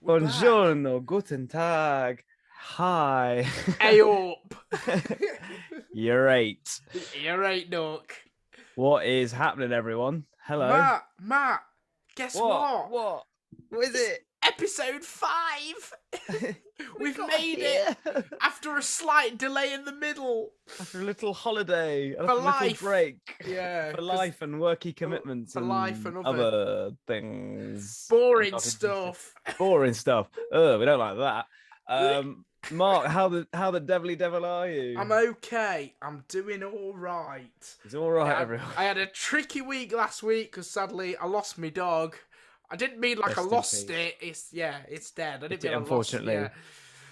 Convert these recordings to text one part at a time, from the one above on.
We're back. Buongiorno, guten Tag. Hi. Hey up. You're right. You're right, Nook. What is happening, everyone? Hello. Matt, guess What? what? What? What is It's it? episode 5. We We've got made it here after a slight delay in the middle. after a little holiday, For after a little life. break Yeah, for because life and worky commitments for life and and other other things. boring Not interesting. stuff. Boring stuff. Oh, we don't like that. Mark, how the devilly devil are you? I'm okay. I'm doing all right. It's all right, I, everyone. I had a tricky week last week because sadly I lost my dog. I didn't mean like I Rest in lost peace. it. It's dead. I didn't It mean I lost. Yeah, unfortunately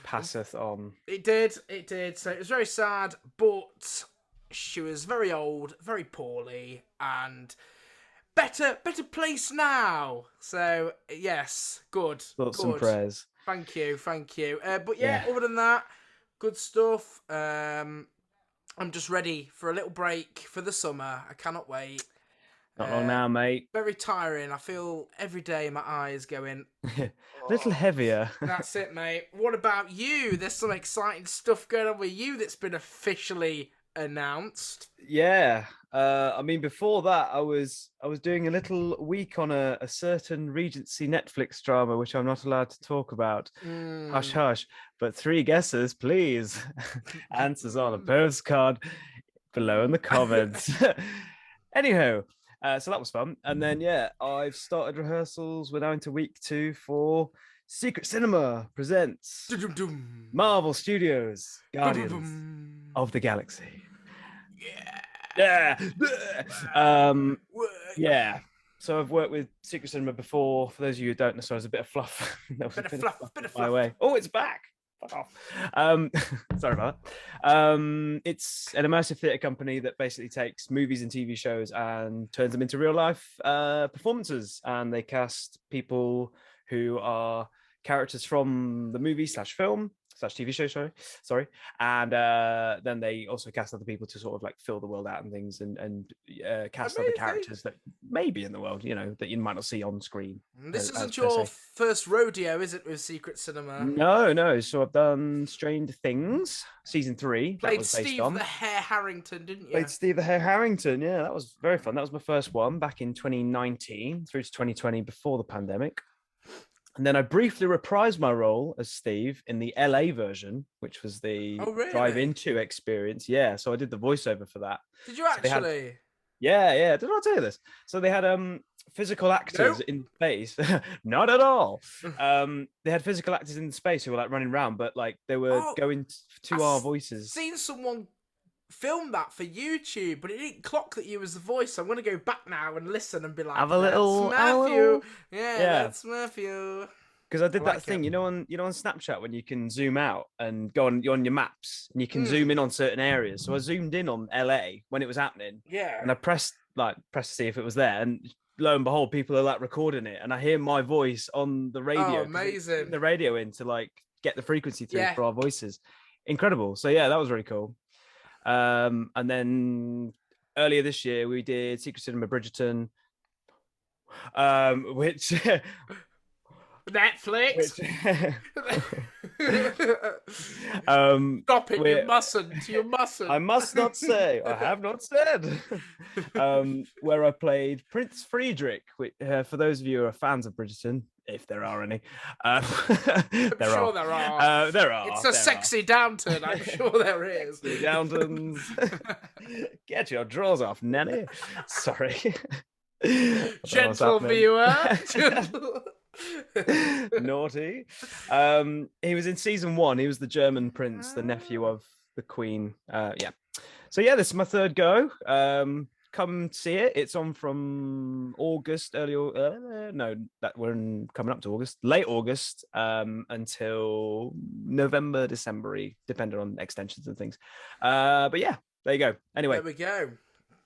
passeth on. it did. It did. So it was very sad, but she was very old, very poorly, and better place now. So yes, good, Thoughts and good. prayers. Thank you, thank you. But yeah, Yeah. other than that, good stuff. I'm just ready for a little break for the summer. I cannot wait. Not long Uh, now, mate. Very tiring. I feel every day my eyes going. A little Oh, heavier. that's it, mate. What about you? There's some exciting stuff going on with you that's been officially announced. Yeah. I mean, before that, I was doing a little week on a certain Regency Netflix drama, which I'm not allowed to talk about. Hush, Mm. hush. But three guesses, please. Answers on a postcard below in the comments. Anyhow, so that was fun. And then, yeah, I've started rehearsals. We're now into week 2 for Secret Cinema presents Dum-dum-dum. Marvel Studios Guardians Ba-ba-bum. of the Galaxy. Yeah. Yeah. Um, Work. yeah. So I've worked with Secret Cinema before. For those of you who don't know, so there's a bit of fluff. There was a Bit of bit of fluff. fluff Bit in of my fluff. way. Oh, it's back. Fuck off. Sorry about that. It's an immersive theatre company that basically takes movies and TV shows and turns them into real life performances. And they cast people who are characters from the movie slash film slash TV show, sorry. And then they also cast other people to sort of like fill the world out and things, and cast other Amazing. characters that may be in the world, that you might not see on screen This as isn't per your se. first rodeo, is it, with Secret Cinema? No, no. So I've done Stranger Things season 3. That Played was based Steve the on. Hare Harrington, didn't you? Played Steve the Hare Harrington. Yeah, that was very fun. That was my first one back in 2019 through to 2020 before the pandemic. And then I briefly reprised my role as Steve in the LA version, which was the Oh, drive really? into experience. Yeah, so I did the voiceover for that. Did you So they had, actually? yeah, yeah. Did I tell you this? So they had physical actors Nope. in space. Not at all. They had physical actors in space who were like running around, but like they were Oh, going to our voices. seen someone film that for YouTube, but it didn't clock that you was the voice. So I'm gonna go back now and listen and be like, "That's Have a Matthew." little, Yeah, yeah. that's Matthew. Because I I did that like thing, it. on Snapchat when you can zoom out and go on your maps and you can zoom Mm, in on certain areas. So I zoomed in on LA when it was happening, yeah. and I pressed to see if it was there, and lo and behold, people are like recording it, and I hear my voice on the Oh, radio because they tune amazing. the radio in to like get the frequency through Yeah. for our voices. Incredible. So yeah, that was really cool. And then earlier this year we did Secret Cinema Bridgerton, which Netflix. which Stop it! You we're mustn't. You I mustn't. must not say, I have not said, where I played Prince Friedrich. Which, for those of you who are fans of Bridgerton, if there are any, I'm there sure are. there are. There are. It's a sexy Downton. I'm sure there is. Sexy Downtons. Get your drawers off, Nanny. Sorry. I don't know what's Gentle happening. viewer. Gentle. Naughty. He was in season 1. He was the German prince, the nephew of the queen. Yeah. So yeah, this is my third go. Come see it. It's on from August, no, that coming up to August, late August, until November, December, depending on extensions and things. But yeah, there you go. Anyway, There we go.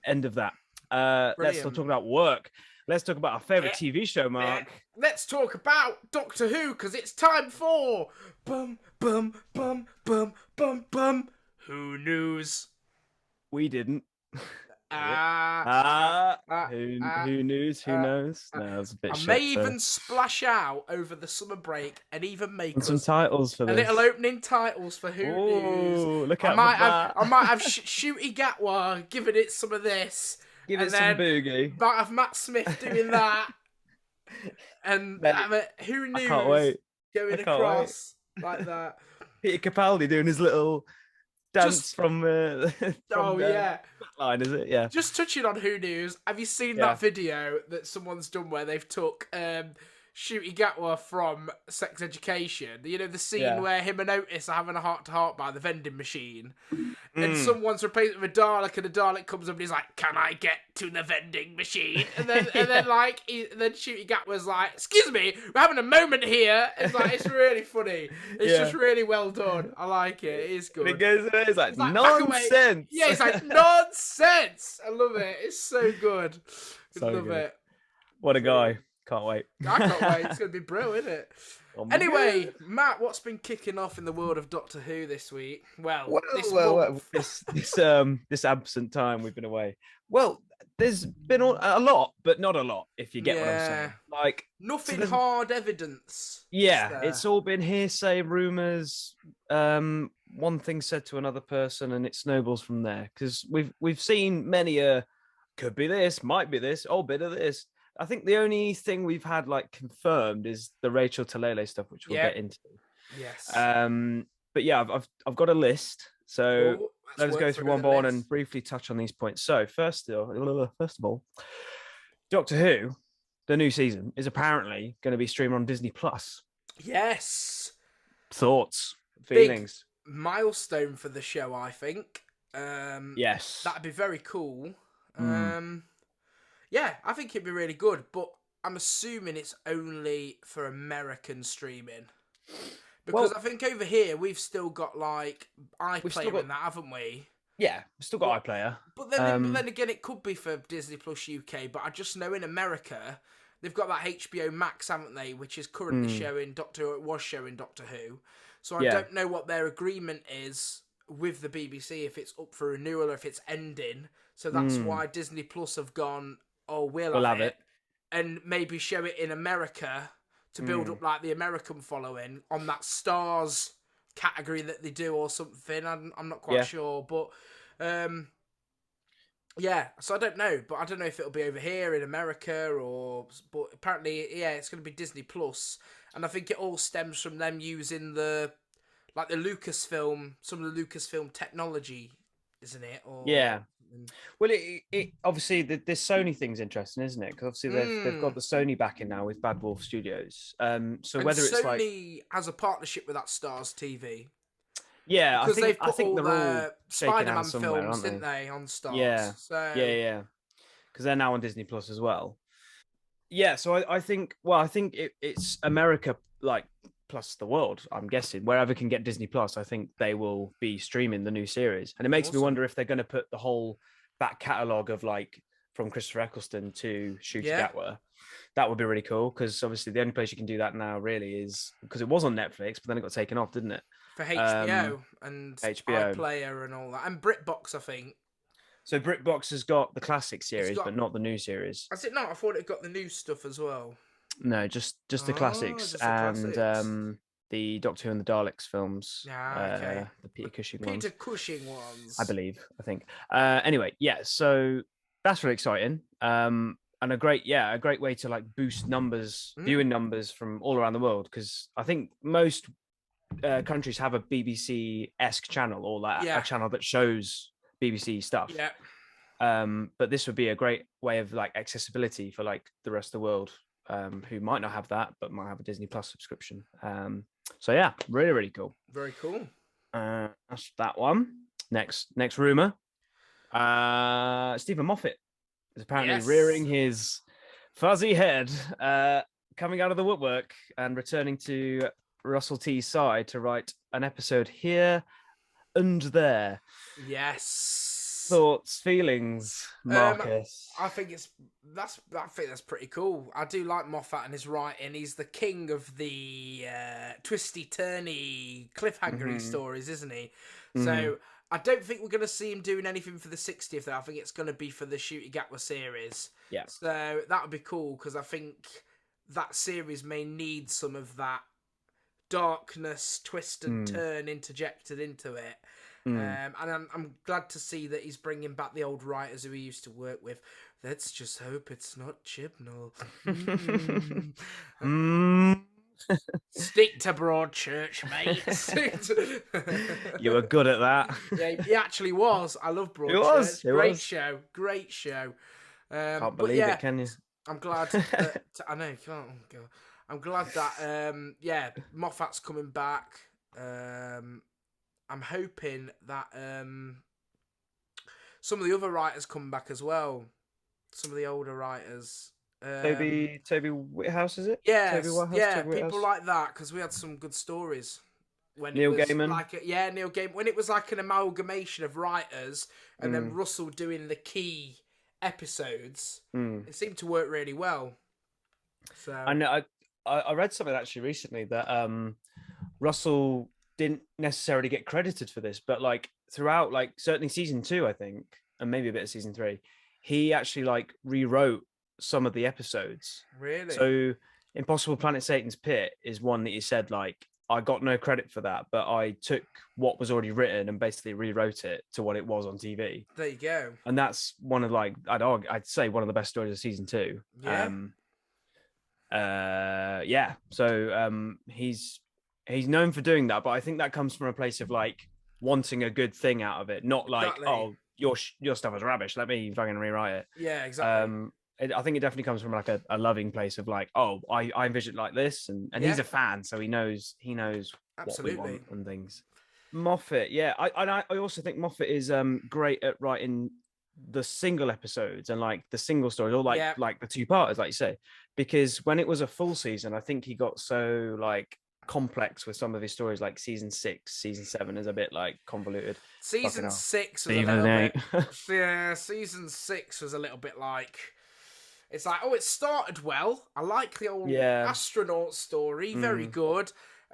end of that. Let's start Brilliant. talking about work. Let's talk about our favorite Yeah. TV show, Mark. Yeah. Let's talk about Doctor Who, because it's time for bum bum bum bum bum bum. Who news? We didn't. Who knows? Who knows? No, that was a bit I shit. may even splash out over the summer break and even make some us titles for a little this. opening titles for Who News. Oh, look out for that! I might have Shooty Gatwa giving it some of this, Give and it some then boogie. might have Matt Smith doing that, and Mate, Who I can't News wait. I going can't wait. across like that. Peter Capaldi doing his little Just dance from oh yeah. line, is it? Yeah, Just touching on Who News, have you seen yeah, that video that someone's done where they've took Shooty Gatwa from Sex Education? You know, the scene yeah. where him and Otis are having a heart-to-heart by the vending machine, and Mm. someone's replaced it with a Dalek, and the Dalek comes up and he's like, "Can I get to the vending machine?" And then then Shooty Gatwa's like, "Excuse me, we're having a moment here." It's like, it's really funny. It's Yeah. just really well done. I like it. It is And good. it goes away, it's like, It's like, back away. nonsense. Yeah, it's like nonsense. I love it. It's so good. So love good. it. What a guy. Can't wait. I can't wait. It's gonna be brilliant, isn't it? Oh my Anyway, God. Matt, what's been kicking off in the world of Doctor Who this week? Well, this Well, month. this absent time we've been away. Well, there's been a lot, but not a lot. If you get what I'm saying. Like Nothing there's- hard evidence. Yeah, it's all been hearsay, rumors. One thing said to another person, and it snowballs from there. Because we've seen many could be this, might be this, oh, bit of this. I think the only thing we've had like confirmed is the Rachel Talele stuff, which we'll get into. Yes. But yeah, I've got a list, so Cool. let's go through one by one and briefly touch on these points. So first of all, Doctor Who, the new season, is apparently going to be streamed on Disney Plus. Yes. Thoughts, feelings? Big milestone for the show, I think. Yes, that'd be very cool. Yeah, I think it'd be really good, but I'm assuming it's only for American streaming. Because I think over here we've still got like iPlayer and that, haven't we? Yeah, we've still got iPlayer. But then again, it could be for Disney Plus UK. But I just know in America they've got that HBO Max, haven't they? Which is currently showing Doctor Who. It was showing Doctor Who. So I don't know what their agreement is with the BBC, if it's up for renewal or if it's ending. So that's why Disney Plus have gone, oh, we'll have it, and maybe show it in America to build up like the American following on that Stars category that they do or something. I'm not quite sure, but yeah. So I don't know, but I don't know if it'll be over here in America but apparently, it's going to be Disney Plus, and I think it all stems from them using the Lucasfilm, some of the Lucasfilm technology, isn't it? Well, it obviously this Sony thing's interesting, isn't it? Because obviously they've got the Sony backing now with Bad Wolf Studios. So and whether it's Sony has a partnership with that Stars TV. Yeah, because they've put all the Spider-Man somewhere, films, aren't they? didn't they, on Stars? Yeah, so... yeah. Because they're now on Disney Plus as well. Yeah, so I think it's America plus the world. I'm guessing wherever can get Disney Plus, I think they will be streaming the new series, and it makes me wonder if they're going to put the whole back catalogue of from Christopher Eccleston to Ncuti Gatwa. That would be really cool, because obviously the only place you can do that now really is because it was on Netflix, but then it got taken off, didn't it? For HBO and iPlayer and all that, and BritBox, I think. So BritBox has got the classic series, but not the new series. Has it not? I thought it got the new stuff as well. No, just the classics the Doctor Who and the Daleks films. Okay. The Peter Cushing ones. I believe. I think. Anyway, yeah. So that's really exciting. And a great way to boost viewing numbers from all around the world, because I think most countries have a BBC-esque channel or a channel that shows BBC stuff. Yeah. But this would be a great way of accessibility for the rest of the world, who might not have that but might have a Disney Plus subscription. So yeah, really, really cool. Very cool. That's that one. Next rumor. Stephen Moffat is apparently rearing his fuzzy head, coming out of the woodwork and returning to Russell T's side to write an episode here and there. Yes. Thoughts, feelings, Marcus? I think that's pretty cool. I do like Moffat and his writing. He's the king of the twisty turny cliffhangery stories, isn't he? So I don't think we're going to see him doing anything for the 60th, though. I think it's going to be for the Shooty Gatwa series. Yeah. So that would be cool, because I think that series may need some of that darkness, twist and turn interjected into it. And I'm glad to see that he's bringing back the old writers who he used to work with. Let's just hope it's not Chibnall. Stick to Broadchurch, mate. You were good at that. Yeah, he actually was. I love Broadchurch. Great show. Can't believe it, can you? I'm glad that I know you can't. Oh God. I'm glad that Moffat's coming back. I'm hoping that some of the other writers come back as well. Some of the older writers. Toby Whithouse, is it? Yes, Toby Whitehouse, yeah, Toby people Whitehouse? like that, because we had some good stories. When Neil it was Gaiman? Neil Gaiman. When it was like an amalgamation of writers, and then Russell doing the key episodes, it seemed to work really well. So I know. I read something actually recently that Russell didn't necessarily get credited for this, but like throughout, like certainly season 2, I think, and maybe a bit of season 3, he actually like rewrote some of the episodes. Really? So Impossible Planet Satan's Pit is one that he said like, I got no credit for that, but I took what was already written and basically rewrote it to what it was on TV. There you go. And that's one of like I'd say one of the best stories of season 2. Yeah. So he's known for doing that, but I think that comes from a place of like wanting a good thing out of it, not like Exactly. your stuff is rubbish, let me fucking rewrite it. Yeah, exactly. I think it definitely comes from like a loving place of like, I envision it like this, and he's a fan, so he knows what we want and things. Moffat, yeah, I also think Moffat is great at writing the single episodes and like the single stories, or like the two-parters, like you say, because when it was a full season, I think he got so like complex with some of his stories, like season 6, season 7 is a bit like convoluted. Season 6 was a little bit. Yeah, season 6 was a little bit like. It's like, it started well. I like the old astronaut story, very good.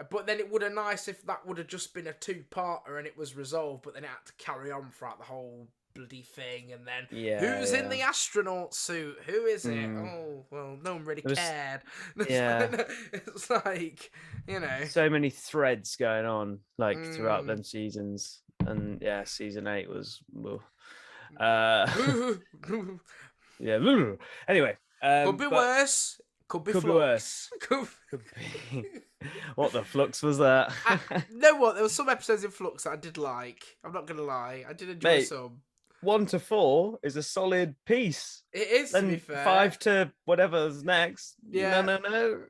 But then it would have nice if that would have just been a 2-parter and it was resolved, but then it had to carry on throughout the whole bloody thing. And then who's in the astronaut suit? Who is it? Oh, well, no one really cared. It's like, so many threads going on like throughout them seasons. And yeah, season 8 was anyway, could be worse. Could be worse. Could be. What the flux was that? Know what? There were some episodes in Flux that I did like. I'm not gonna lie. I did enjoy some. 1 to 4 is a solid piece. It is, then to be fair. 5 to whatever's next. Yeah. No.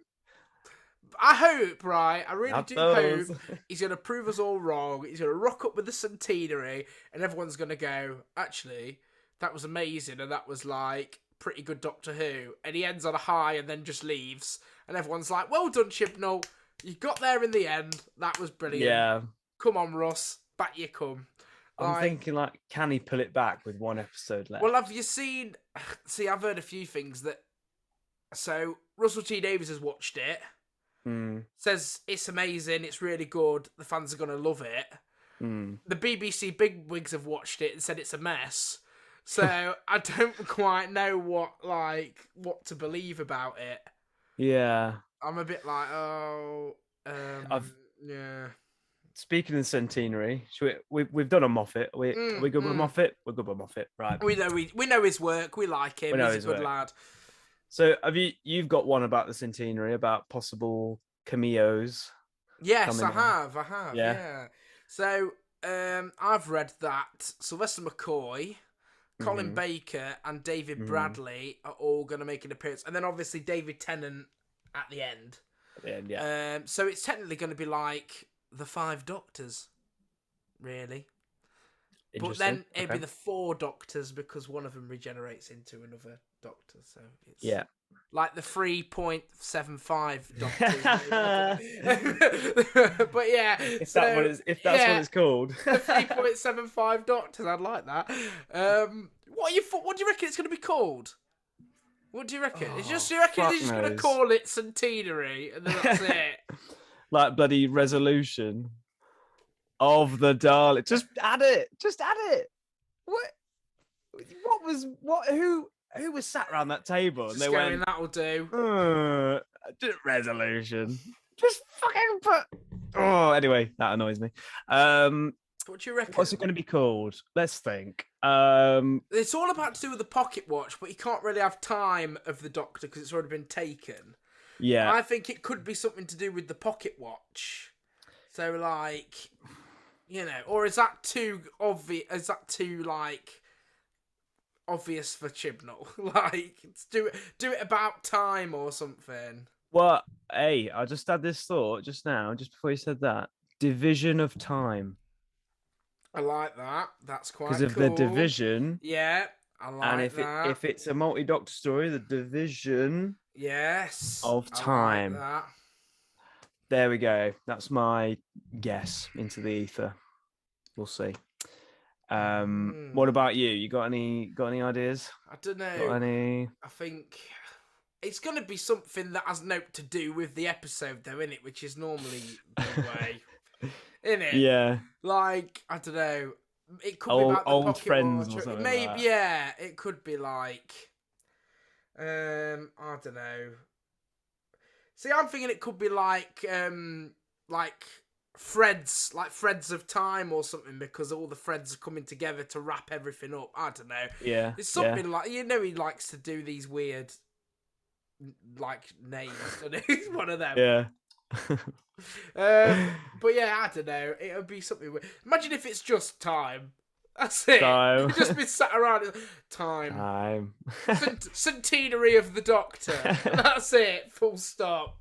I hope, right? I really Not do those. hope he's going to prove us all wrong. He's going to rock up with the centenary, and everyone's going to go, actually, that was amazing, and that was like pretty good Doctor Who. And he ends on a high and then just leaves, and everyone's like, well done, Chibnall. You got there in the end. That was brilliant. Yeah. Come on, Russ. Back you come. I'm thinking, like, can he pull it back with 1 episode left? Well, have you seen... See, I've heard a few things that... So, Russell T Davies has watched it. Says it's amazing, it's really good, the fans are going to love it. The BBC bigwigs have watched it and said it's a mess. So, I don't quite know what to believe about it. Yeah. I'm a bit like, yeah. Speaking of centenary, we've done a Moffat. Are we good with Moffat? We're good with Moffat, right? We know his work. We like him. He's a good lad. So you've got one about the centenary, about possible cameos? Yes, I have. Yeah. So I've read that Sylvester McCoy, Colin Baker, and David Bradley are all going to make an appearance, and then obviously David Tennant at the end. Yeah. So it's technically going to be like the 5 Doctors, really. But then it'd be the 4 Doctors because one of them regenerates into another Doctor. So it's like the 3.75 Doctors. But yeah, if that's what it's called, the 3.75 Doctors. I'd like that. What do you reckon it's going to be called? What do you reckon? Do you reckon they're just going to call it Centenary and then that's it? Like bloody Resolution. of the Daleks. Just add it. Just add it. What? Who was sat around that table and Just they going, went, that'll do. resolution. Just fucking put. Oh, anyway, that annoys me. What do you reckon? What's it going to be called? Let's think. It's all about to do with the pocket watch, but you can't really have time of the Doctor because it's already been taken. Yeah. I think it could be something to do with the pocket watch. So, like, you know, or is that too obvious? Is that too, like, obvious for Chibnall? Like, do it about time or something. Well, hey, I just had this thought just now, just before you said that. Division of time. I like that. That's quite Because of cool. the division. Yeah, I like And that. if it's a multi-doctor story, the division Yes. of I time. like that. There we go. That's my guess into the ether. We'll see. What about you? You got any ideas? I don't know. Got any? I think it's going to be something that has nothing to do with the episode, though, innit? Which is normally the way, innit? Yeah. Like, I don't know. It could be Old, about the old pocket friends watch. or something Maybe, like that. yeah. It could be like, I don't know. See, I'm thinking it could be like threads of time or something, because all the threads are coming together to wrap everything up. I don't know. Yeah. It's something like, you know, he likes to do these weird, like, names. He's one of them. Yeah. But yeah, I don't know. It would be something weird. Imagine if it's just time. That's it. Time. You've just been sat around. Time. Time. Centenary of the Doctor. That's it. Full stop.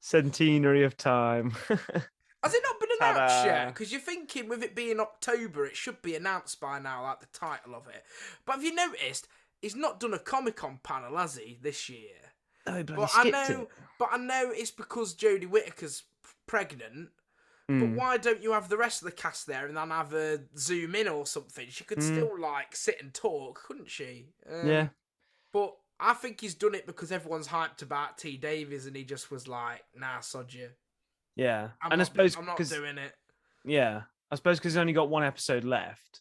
Centenary of time. Has it not been announced Ta-da. yet? Because you're thinking with it being October, it should be announced by now, like the title of it. But have you noticed, he's not done a Comic-Con panel, has he, this year? No, But I know it's because Jodie Whittaker's pregnant. But why don't you have the rest of the cast there and then have a zoom in or something? She could still, like, sit and talk, couldn't she? Yeah. But I think he's done it because everyone's hyped about T. Davies and he just was like, nah, sod you. Yeah. I'm not doing it. Yeah. I suppose because he's only got one episode left,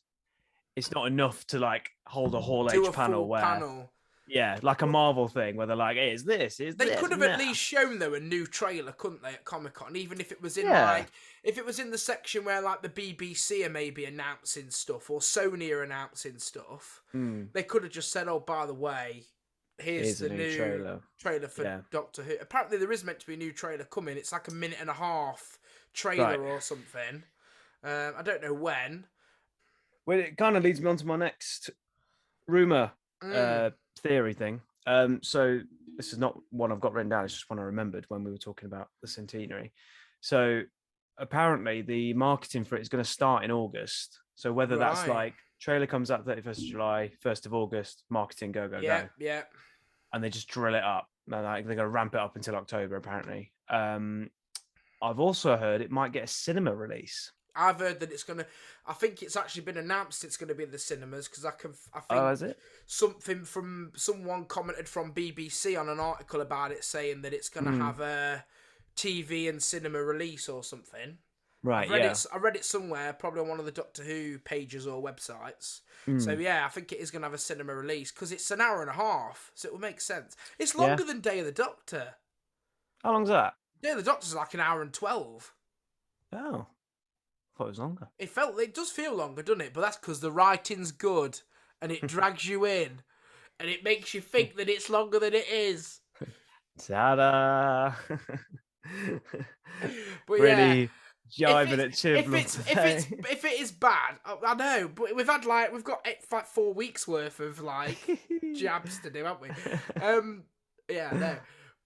it's not enough to, like, hold a Hall Do H a panel full where... panel. Yeah, like a Marvel thing where they're like, hey, They could have at least shown, though, a new trailer, couldn't they, at Comic-Con? Even if it was in, if it was in the section where, like, the BBC are maybe announcing stuff or Sony are announcing stuff, they could have just said, oh, by the way, here's the new trailer for Doctor Who. Apparently there is meant to be a new trailer coming. It's like a 1.5-minute trailer or something. I don't know when. Well, it kind of leads me on to my next rumour theory thing. So this is not one I've got written down. It's just one I remembered when we were talking about the centenary. So apparently the marketing for it is going to start in August. So whether that's like trailer comes out 31st of July, 1st of August, marketing go. Yeah. And they just drill it up. They're going to ramp it up until October, apparently. I've also heard it might get a cinema release. I've heard that it's going to... I think it's actually been announced it's going to be in the cinemas, because I think is it? Someone commented from BBC on an article about it, saying that it's going to have a TV and cinema release or something. Right, I read it somewhere, probably on one of the Doctor Who pages or websites. So yeah, I think it is going to have a cinema release, because it's an hour and a half, so it will make sense. It's longer than Day of the Doctor. How long's that? Day of the Doctor's like an hour and 12. Oh. I thought it was longer. It does feel longer, doesn't it? But that's because the writing's good and it drags you in and it makes you think that it's longer than it is. Ta-da! But really jiving at Chib. If it is bad, I know, but we've got 4 weeks worth of like jabs to do, haven't we? Yeah, I know.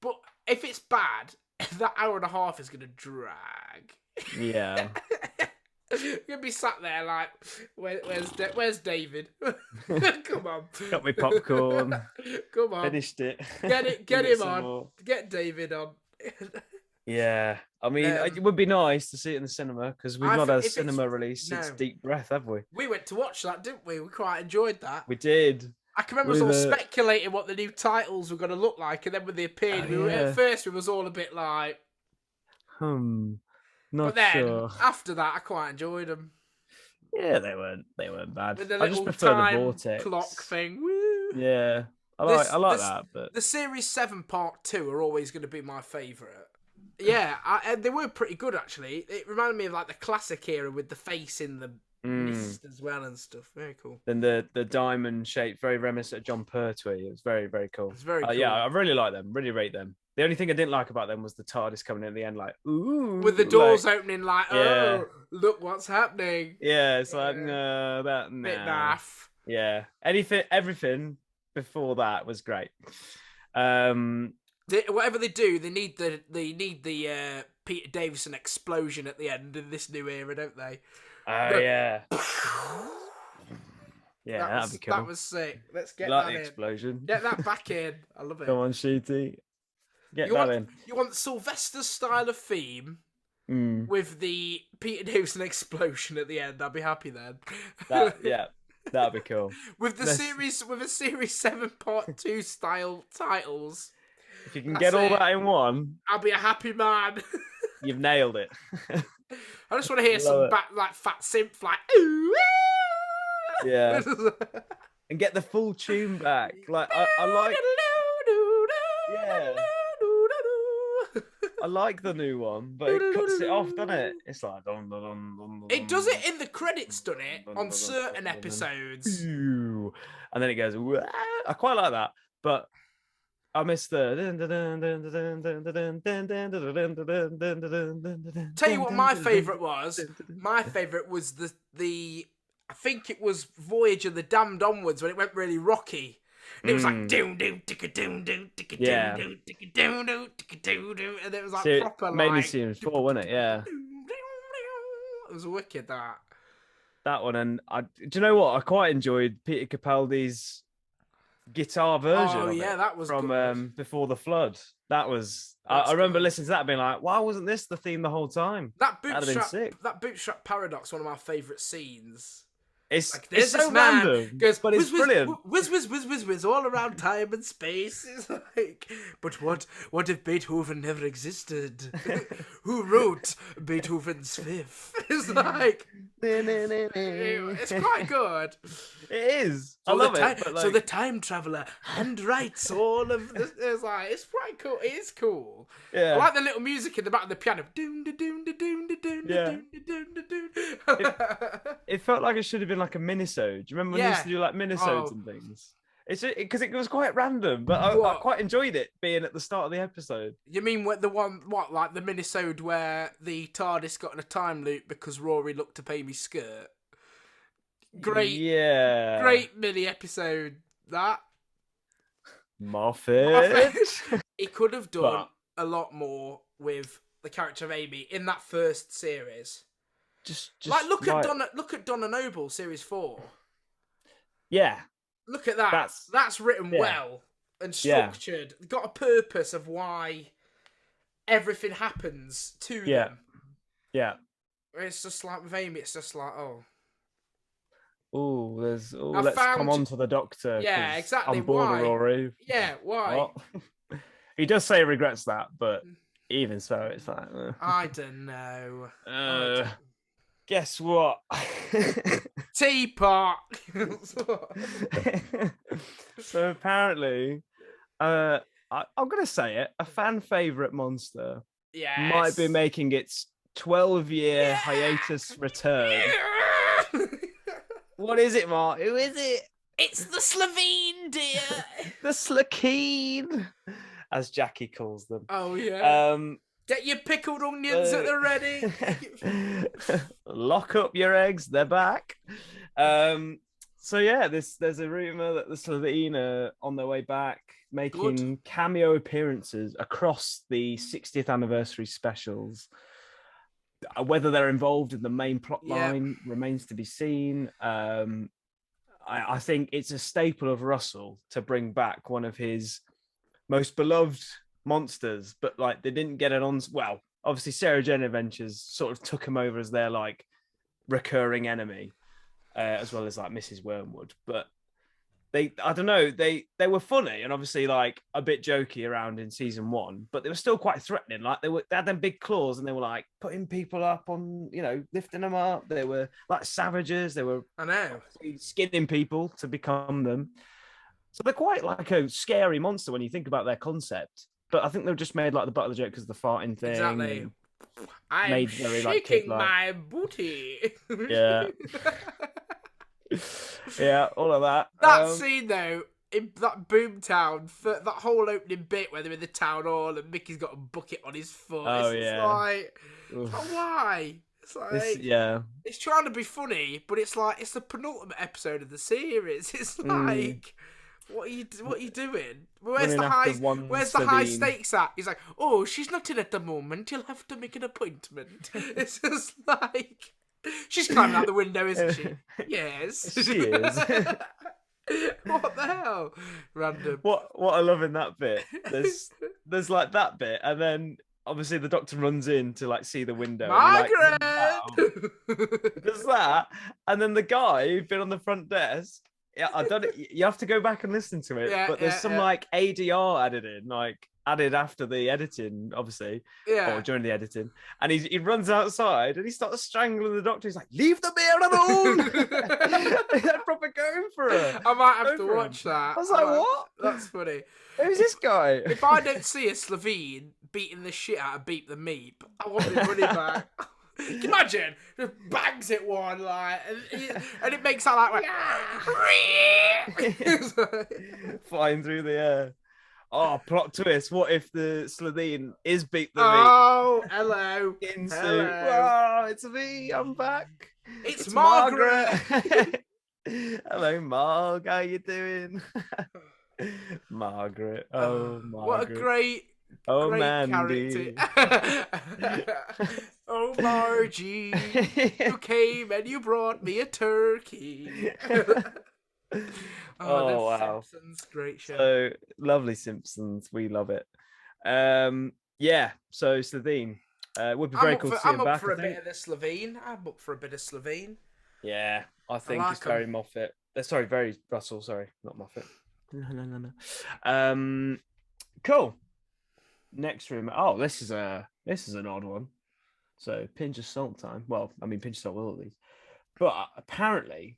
But if it's bad, that hour and a half is gonna drag. Yeah. You're gonna be sat there like, where's David? Come on. Got me popcorn. Come on. Finished it. Get him on. More. Get David on. Yeah. I mean, it would be nice to see it in the cinema, because we've not had a cinema release since Deep Breath, have we? We went to watch that, didn't we? We quite enjoyed that. We did. I can remember us all speculating what the new titles were going to look like, and then when they appeared, at first we was all a bit like... But Not then sure. after that, I quite enjoyed them Yeah, they weren't bad. with the I just little prefer the time clock vortex. thing. Woo! Yeah, I This like this that, but the series 7 part 2 are always going to be my favourite. Yeah, and they were pretty good actually. It reminded me of like the classic era with the face in the mist as well and stuff. Very cool. then the diamond shape, very reminiscent of John Pertwee. It was very, very cool. It's very Yeah, cool. I really like them. Really rate them. The only thing I didn't like about them was the TARDIS coming in at the end, like ooh, With the doors opening, like, yeah, oh, look what's happening. yeah. It's like Yeah. no, Bit nah. naff. Yeah, everything before that was great. Whatever they do, they need the Peter Davison explosion at the end in this new era, don't they? Oh The- yeah, yeah, that'd be cool. That was sick. Let's get Like that the in. explosion. Get that back in. I love it. Come on, Sheety, get that in. You want Sylvester's style of theme Mm. with the Peter Davison explosion at the end. I'd be happy then. Yeah, that'd be cool. With the series 7 part 2 style titles. If you can That's get all it. that in one, I'll be a happy man. you've nailed it. I just want to hear Love some it. like fat synth like ooh, Yeah. And get the full tune back. Like I like, yeah, I like the new one, but it cuts it off, doesn't it? It's like It does it in the credits, done it on certain episodes. and then it goes. "Wah." I quite like that, but I miss the. Tell you what my favourite was. My favourite was the I think it was Voyage of the Damned onwards when it went really rocky. And it was like doom doom ticka doom doom ticka doom doom ticka doom doom ticka doom doom, and it was like So proper made me like. seem full, wasn't it? Yeah, It was wicked that one. And do you know what? I quite enjoyed Peter Capaldi's guitar version of yeah, it that was from good. Before the Flood. That was. That's I remember good. listening to that, being like, "Why wasn't this the theme the whole time?" That That'd have been sick. bootstrap paradox, one of my favourite scenes. It's Like it's there's this so man random, goes but it's brilliant. whiz all around time and space. It's like, but what if Beethoven never existed? Who wrote Beethoven's Fifth? It's like it's quite good. It is. I So love it. But so the time traveler handwrites all of this. It's quite cool. It is cool. yeah, I like the little music in the back of the piano. Doom da doom da doom da doom da Yeah. doom da doom da doom. it felt like it should have been like a minisode. Do you remember when they used to do like minisodes Oh. and things? It's because it was quite random, but I What? quite enjoyed it being at the start of the episode. You mean what like the minisode where the TARDIS got in a time loop because Rory looked up Amy's skirt? Yeah. Great mini episode that. Moffat. He could have done But- a lot more with the character of Amy in that first series. just Like look at Donna Noble series 4. Yeah. Look at that. That's written yeah. well and structured. Got a purpose of why everything happens to them. Yeah. It's just like with Amy, it's just like, oh. Let's come on to the Doctor. Yeah, 'cause exactly. I'm bored Why? of Rory. Yeah, why? What? He does say he regrets that, but even so, it's like. I don't know. Guess what? Teapot. So apparently, I'm gonna say it. A fan favorite monster Yes. might be making its 12-year hiatus return. What is it, Mark? Who is it? It's the Slovene, dear. The Slakeen, as Jackie calls them. Oh yeah. Um, Get your pickled onions at the ready. Lock up your eggs, they're back. So yeah, there's a rumor that the Slovene are on their way back, making cameo appearances across the 60th anniversary specials. Whether they're involved in the main plot line remains to be seen. I think it's a staple of Russell to bring back one of his most beloved monsters, but like they didn't get it on. Well, obviously Sarah Jane Adventures sort of took him over as their like recurring enemy, as well as like Mrs. Wormwood. But I don't know, they were funny and obviously like a bit jokey around in season 1, but they were still quite threatening. Like they had them big claws and they were like putting people up on, lifting them up. They were like savages. They were I know. skinning people to become them. So they're quite like a scary monster when you think about their concept. But I think they've just made like the butt of the joke because of the farting thing. Exactly. I'm Made very, like, shaking kid-like. my booty. Yeah. Yeah, all of that. That scene though, in that Boomtown, that whole opening bit where they're in the town hall and Mickey's got a bucket on his foot. Oh, It's yeah. like, why? It's like, yeah. it's trying to be funny, but it's like it's the penultimate episode of the series. It's like, what are you doing? Where's Running the after high Sabine. stakes at? He's like, oh, she's not in at the moment. You'll have to make an appointment. It's just like, she's climbing out the window, isn't she? Yes, She is. What the hell? Random. What I love in that bit, there's like that bit, and then obviously the doctor runs in to like see the window. Margaret! And he, like, there's that, and then the guy who'd been on the front desk. Yeah, I don't. You have to go back and listen to it, but there's some like ADR added after the editing, obviously, or during the editing, and he runs outside and he starts strangling the doctor. He's like, "Leave the bear alone!" They're proper going for her. I might have to watch that. I was like, "What? That's funny." Who's this guy? If I don't see a Slovene beating the shit out of Beep the Meep, I want my money back. Can you imagine? Just bangs it one like, and it makes that like, flying through the air. Oh, plot twist! What if the Slovene is Beat the Meat? Oh, hello. Wow, it's me. I'm back. It's Margaret. Hello, Marg. How you doing? Margaret. Oh, Margaret. What a great Mandy. character. Oh, Margie, you came and you brought me a turkey. Oh, wow. Simpsons, great show. So lovely Simpsons. We love it. Yeah, so Slovene. Would be very cool to see him back. I'm up for a bit of the Slovene. I'm up for a bit of Slovene. Yeah, I think it's very Moffat. Sorry, very Russell. Sorry, not Moffat. No. Cool. Next room. Oh, this is an odd one. So pinch of salt time. Well, I mean pinch of salt will at least. But apparently,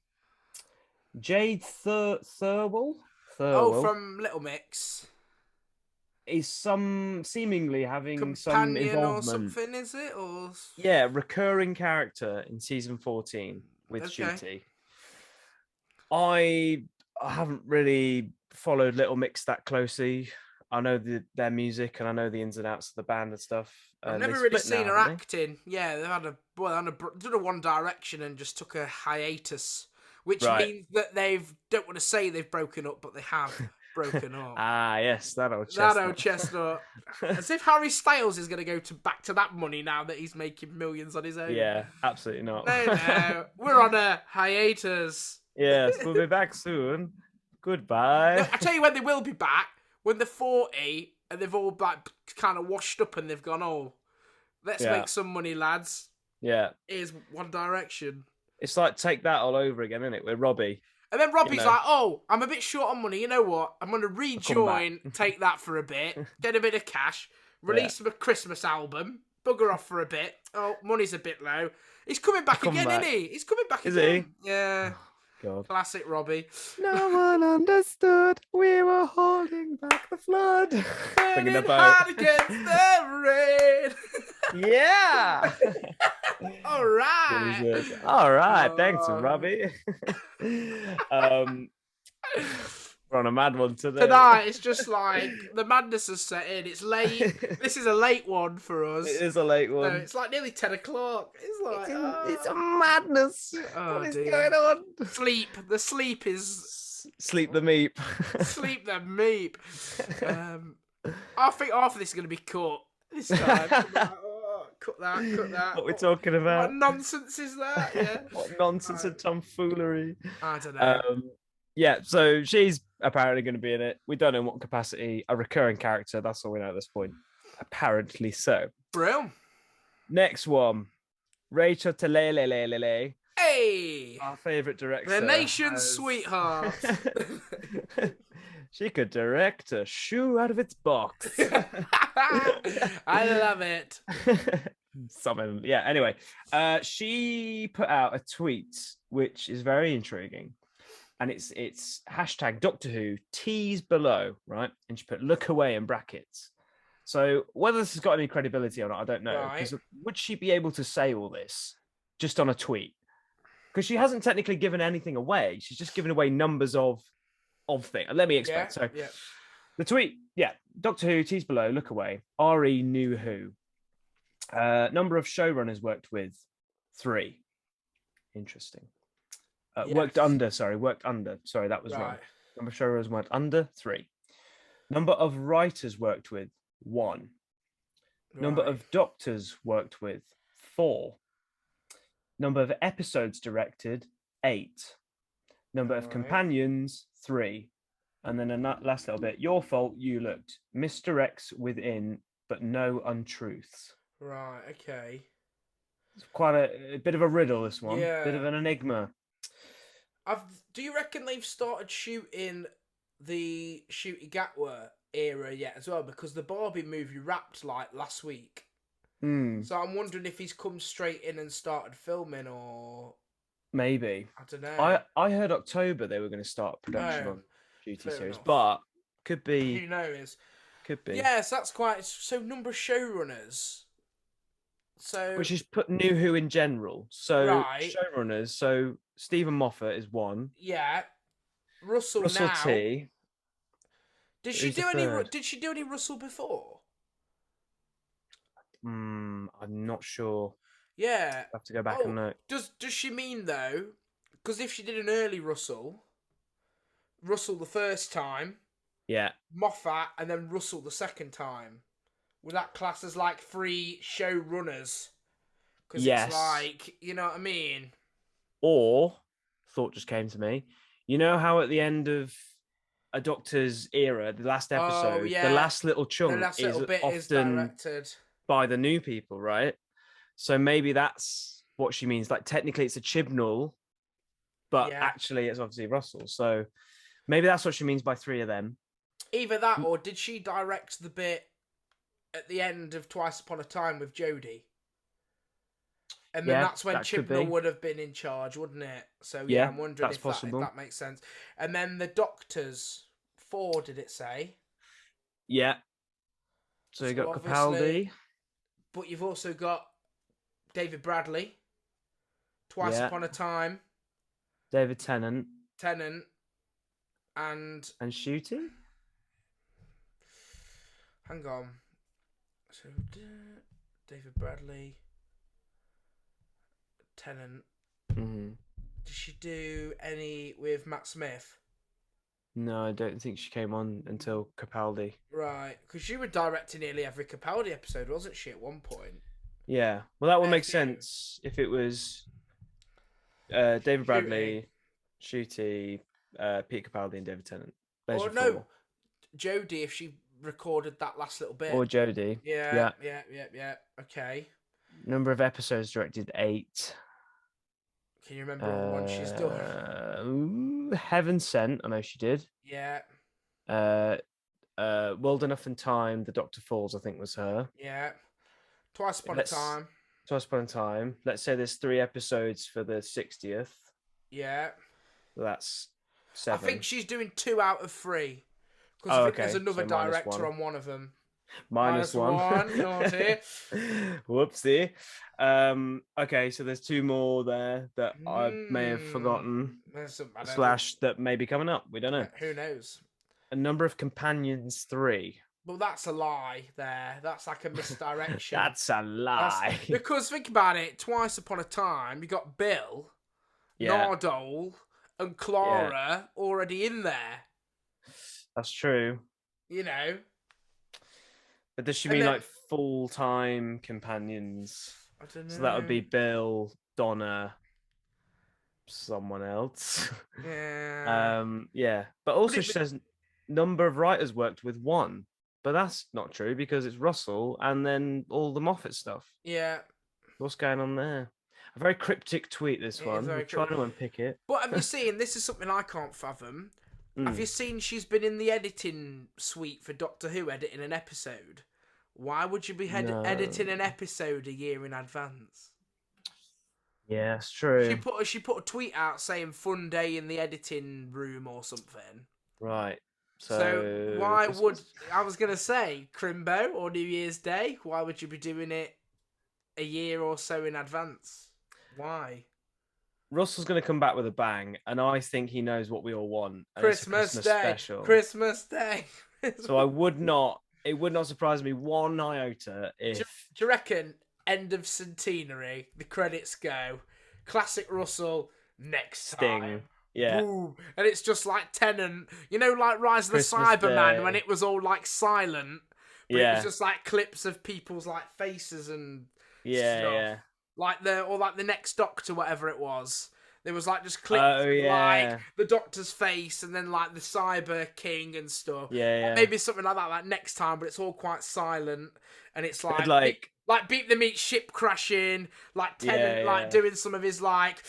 Jade Thirlwell. Oh, from Little Mix. Is seemingly having Companion some involvement or something, is it? Or yeah, recurring character in season 14 with Shooty. I haven't really followed Little Mix that closely. I know their music and I know the ins and outs of the band and stuff. I've never really seen her acting. Yeah, they had did a One Direction and just took a hiatus, which means that don't want to say they've broken up, but they have broken up. Ah, yes, that old chestnut. As if Harry Styles is going to go back to that money now that he's making millions on his own. Yeah, absolutely not. No, we're on a hiatus. Yes, we'll be back soon. Goodbye. No, I tell you when they will be back. When they're 40 and they've all kind of washed up and they've gone, oh, let's make some money, lads. Yeah. Here's One Direction. It's like Take That all over again, isn't it? With Robbie. And then Robbie's like, oh, I'm a bit short on money. You know what? I'm going to rejoin Take That for a bit, get a bit of cash, release a Christmas album, bugger off for a bit. Oh, money's a bit low. He's coming back again, isn't he? He's coming back again. Is he? Yeah. God. Classic Robbie. No one understood. We were holding back the flood. Burning hard against the rain. Yeah. All right. All right. Thanks, Robbie. We're on a mad one today. Tonight, it's just like the madness has set in. It's late. This is a late one for us. It is a late one. No, it's like nearly 10 o'clock. It's like it's a madness. What is going on? Sleep. The sleep is sleep the meep. Sleep the meep. I think half of this is going to be cut this time. Cut that. What we're talking about? What nonsense is that? Yeah. What nonsense and tomfoolery? I don't know. Yeah, so she's apparently going to be in it. We don't know in what capacity. A recurring character. That's all we know at this point. Apparently so. Brill. Next one. Rachel Talelelelele. Hey, our favorite director, the nation's has... sweetheart. She could direct a shoe out of its box. I love it. Something, yeah. Anyway, she put out a tweet which is very intriguing, and it's hashtag Doctor Who tease below, right? And she put look away in brackets. So whether this has got any credibility or not, I don't know. Right. Because would she be able to say all this just on a tweet? Because she hasn't technically given anything away. She's just given away numbers of things. Let me explain. Yeah. So Yeah. the tweet, yeah, Doctor Who tease below, look away. RE knew who. Number of showrunners worked with, 3. Interesting. Yes. Worked under. Sorry, that was wrong. Right. Number of showrunners worked under, 3. Number of writers worked with, 1. Number Right. of doctors worked with, 4. Number of episodes directed, 8. Number of Right. companions, 3. And then a last little bit. Your fault, you looked. Misdirects within, but no untruths. Right. Okay. It's quite a bit of a riddle, this one. Yeah. Bit of an enigma. Do you reckon they've started shooting the Shooty Gatwa era yet as well? Because the Barbie movie wrapped like last week. So I'm wondering if he's come straight in and started filming, or Maybe. I don't know. I heard October they were going to start production Oh, on Duty fair series, enough. but could be. Who knows? Could be. Yes, that's quite. So number of showrunners. So Which is put New Who in general. So right. showrunners. So Stephen Moffat is 1. Yeah, Russell now. T. Did she Who's the do any? third? Did she do any Russell before? I'm not sure. Yeah. I have to go back and look. Does she mean though? Because if she did an early Russell the first time, Yeah. Moffat, and then Russell the second time, would that class as like 3 showrunners? Because Yes. it's like, you know what I mean? Or, thought just came to me, you know how at the end of a Doctor's era, the last episode, yeah. the last little The chunk last is little bit often is directed by the new people, right? So maybe that's what she means. Like technically it's a Chibnall, but Yeah. actually it's obviously Russell. So maybe that's what she means by 3 of them. Either that, or did she direct the bit at the end of Twice Upon a Time with Jodie? And then Yeah, that's when that could Chibnall be. would have been in charge, wouldn't it? So Yeah, I'm wondering that's if possible. that makes sense. And then the Doctors, 4, did it say? Yeah. So you got obviously- Capaldi. But you've also got David Bradley, Twice Yeah. Upon a Time, David Tennant. Tennant, and Shooty? hang on. So David Bradley, Tennant. Mm-hmm. Did she do any with Matt Smith? No, I don't think she came on until Capaldi. Right, because she was directing nearly every Capaldi episode, wasn't she, at one point? Yeah. Well, that would make Matthew. sense if it was David Bradley, Shooty, Peter Capaldi, and David Tennant. There's Or your no, 4. Jodie, if she recorded that last little bit. Or Jodie. Yeah. Okay. Number of episodes directed, 8. Can you remember all the ones she's done? Heaven Sent, I know she did. Yeah. World Enough in Time, The Doctor Falls, I think was her. Yeah. Twice Upon a Time. Twice Upon a Time. Let's say there's 3 episodes for the 60th. Yeah. That's 7. I think she's doing 2 out of 3. Because I think there's okay. another So minus director 1. on one of them. Minus 1. Naughty. Whoopsie. Okay, so there's 2 more there that I may have forgotten. / that may be coming up. We don't know. Who knows? A number of companions, 3. Well, that's a lie there. That's like a misdirection. That's a lie. Because think about it. Twice Upon a Time, you got Bill, Nardole, and Clara already in there. That's true. You know. But does she mean like full-time companions? I don't know. So that would be Bill, Donna, someone else. Yeah. Yeah. But also she says number of writers worked with 1. But that's not true because it's Russell and then all the Moffat stuff. Yeah. What's going on there? A very cryptic tweet, this It is one. We're very trying cryptic. to unpick it. But have you seen? This is something I can't fathom. Have you seen? She's been in the editing suite for Doctor Who, editing an episode. Why would you be editing No. an episode a year in advance? Yeah, it's true. She put a tweet out saying "fun day in the editing room" or something. Right. So why would Christmas? I was gonna say Crimbo or New Year's Day? Why would you be doing it a year or so in advance? Why? Russell's going to come back with a bang, and I think he knows what we all want. And it's a Christmas Christmas Day. special. Christmas Day. So I would not. It would not surprise me one iota if. Do you reckon end of centenary? The credits go. Classic Russell. Next Sting. time. Yeah. Boom. And it's just like Tennant. You know, like Rise of the Christmas Cyberman Day. when it was all like silent. But it Yeah. was just like clips of people's like faces and Yeah. stuff. Yeah. Like the next Doctor, whatever it was. There was like just clips Oh, of yeah. like the Doctor's face and then like the Cyber King and stuff. Yeah. Yeah. Maybe something like that, like next time, but it's all quite silent and it's like Like Beat the Meat ship crashing, like Tennant Yeah, like yeah. doing some of his like,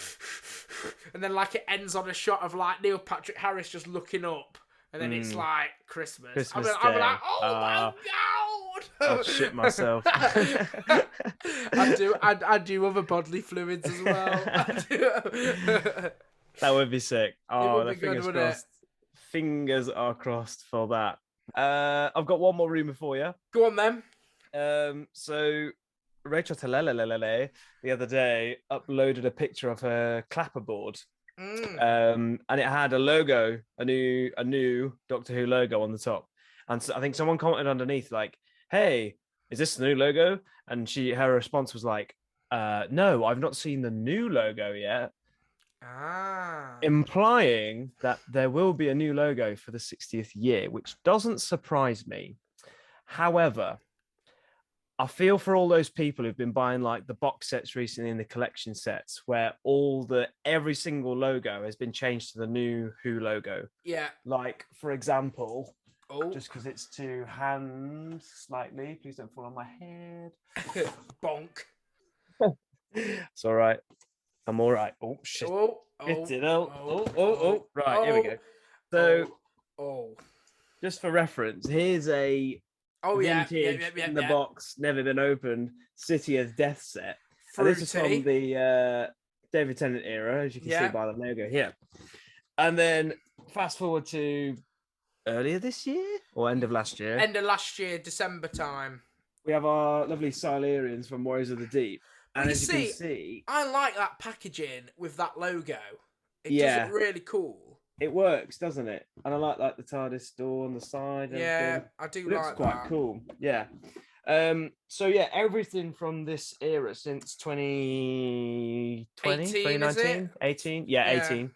and then like it ends on a shot of like Neil Patrick Harris just looking up, and then it's like Christmas. Christmas I'm like, Day. oh my god! I'll shit myself. I do other bodily fluids as well. That would be sick. Oh, would the be good, fingers wouldn't it? crossed. Fingers are crossed for that. I've got one more rumour for you. Go on then. So Rachel Talelelelele the other day uploaded a picture of her clapperboard. And it had a logo, a new Doctor Who logo on the top. And so I think someone commented underneath like, "Hey, is this the new logo?" And her response was like, "No, I've not seen the new logo yet." Implying that there will be a new logo for the 60th year, which doesn't surprise me. However, I feel for all those people who've been buying like the box sets recently in the collection sets where every single logo has been changed to the new Who logo. Yeah. Like, for example, just because it's to hand slightly, please don't fall on my head. Bonk. It's all right. I'm all right. Oh, shit. Right, here we go. So, just for reference, here's a vintage in the box, never been opened, City of Death set. And this is from the David Tennant era, as you can see by the logo here. And then fast forward to earlier this year or end of last year. End of last year, December time. We have our lovely Silurians from Warriors of the Deep. And you as you can see, I like that packaging with that logo. It does look really cool. It works, doesn't it? And I like the TARDIS door on the side. Yeah, I do it looks like quite that. cool. Yeah. So yeah, everything from this era since 2020, 2019, 18. Yeah, 18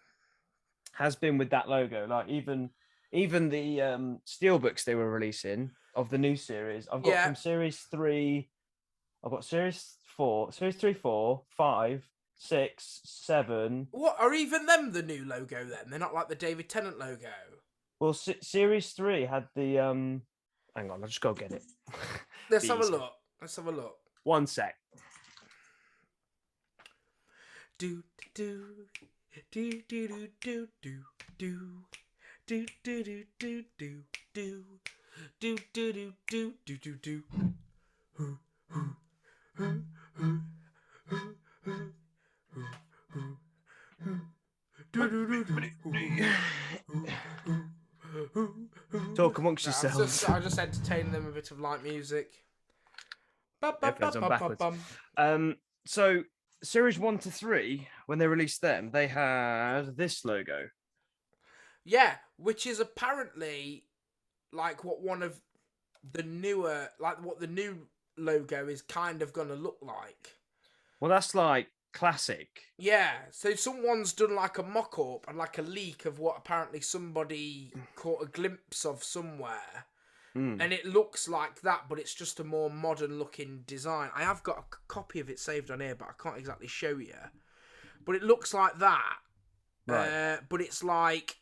has been with that logo. Like even the steelbooks they were releasing of the new series. I've got from series 3. I've got series 4, series 3, 4, 5, 6, 7. What are even them the new logo then? They're not like the David Tennant logo. Well, series 3 had the hang on, I'll just go get it. Let's have a look. One sec. Do do do do do do do do do do do do do do do do do do do do. Talk amongst yourselves. I just entertain them a bit of light music. So series 1 to 3, when they released them, they had this logo. Yeah, which is apparently like what one of the newer, like what the new logo is kind of going to look like. Well, that's like classic. Yeah, so someone's done like a mock-up and like a leak of what apparently somebody caught a glimpse of somewhere. And it looks like that, but it's just a more modern-looking design. I have got a copy of it saved on here, but I can't exactly show you. But it looks like that. Right. But it's like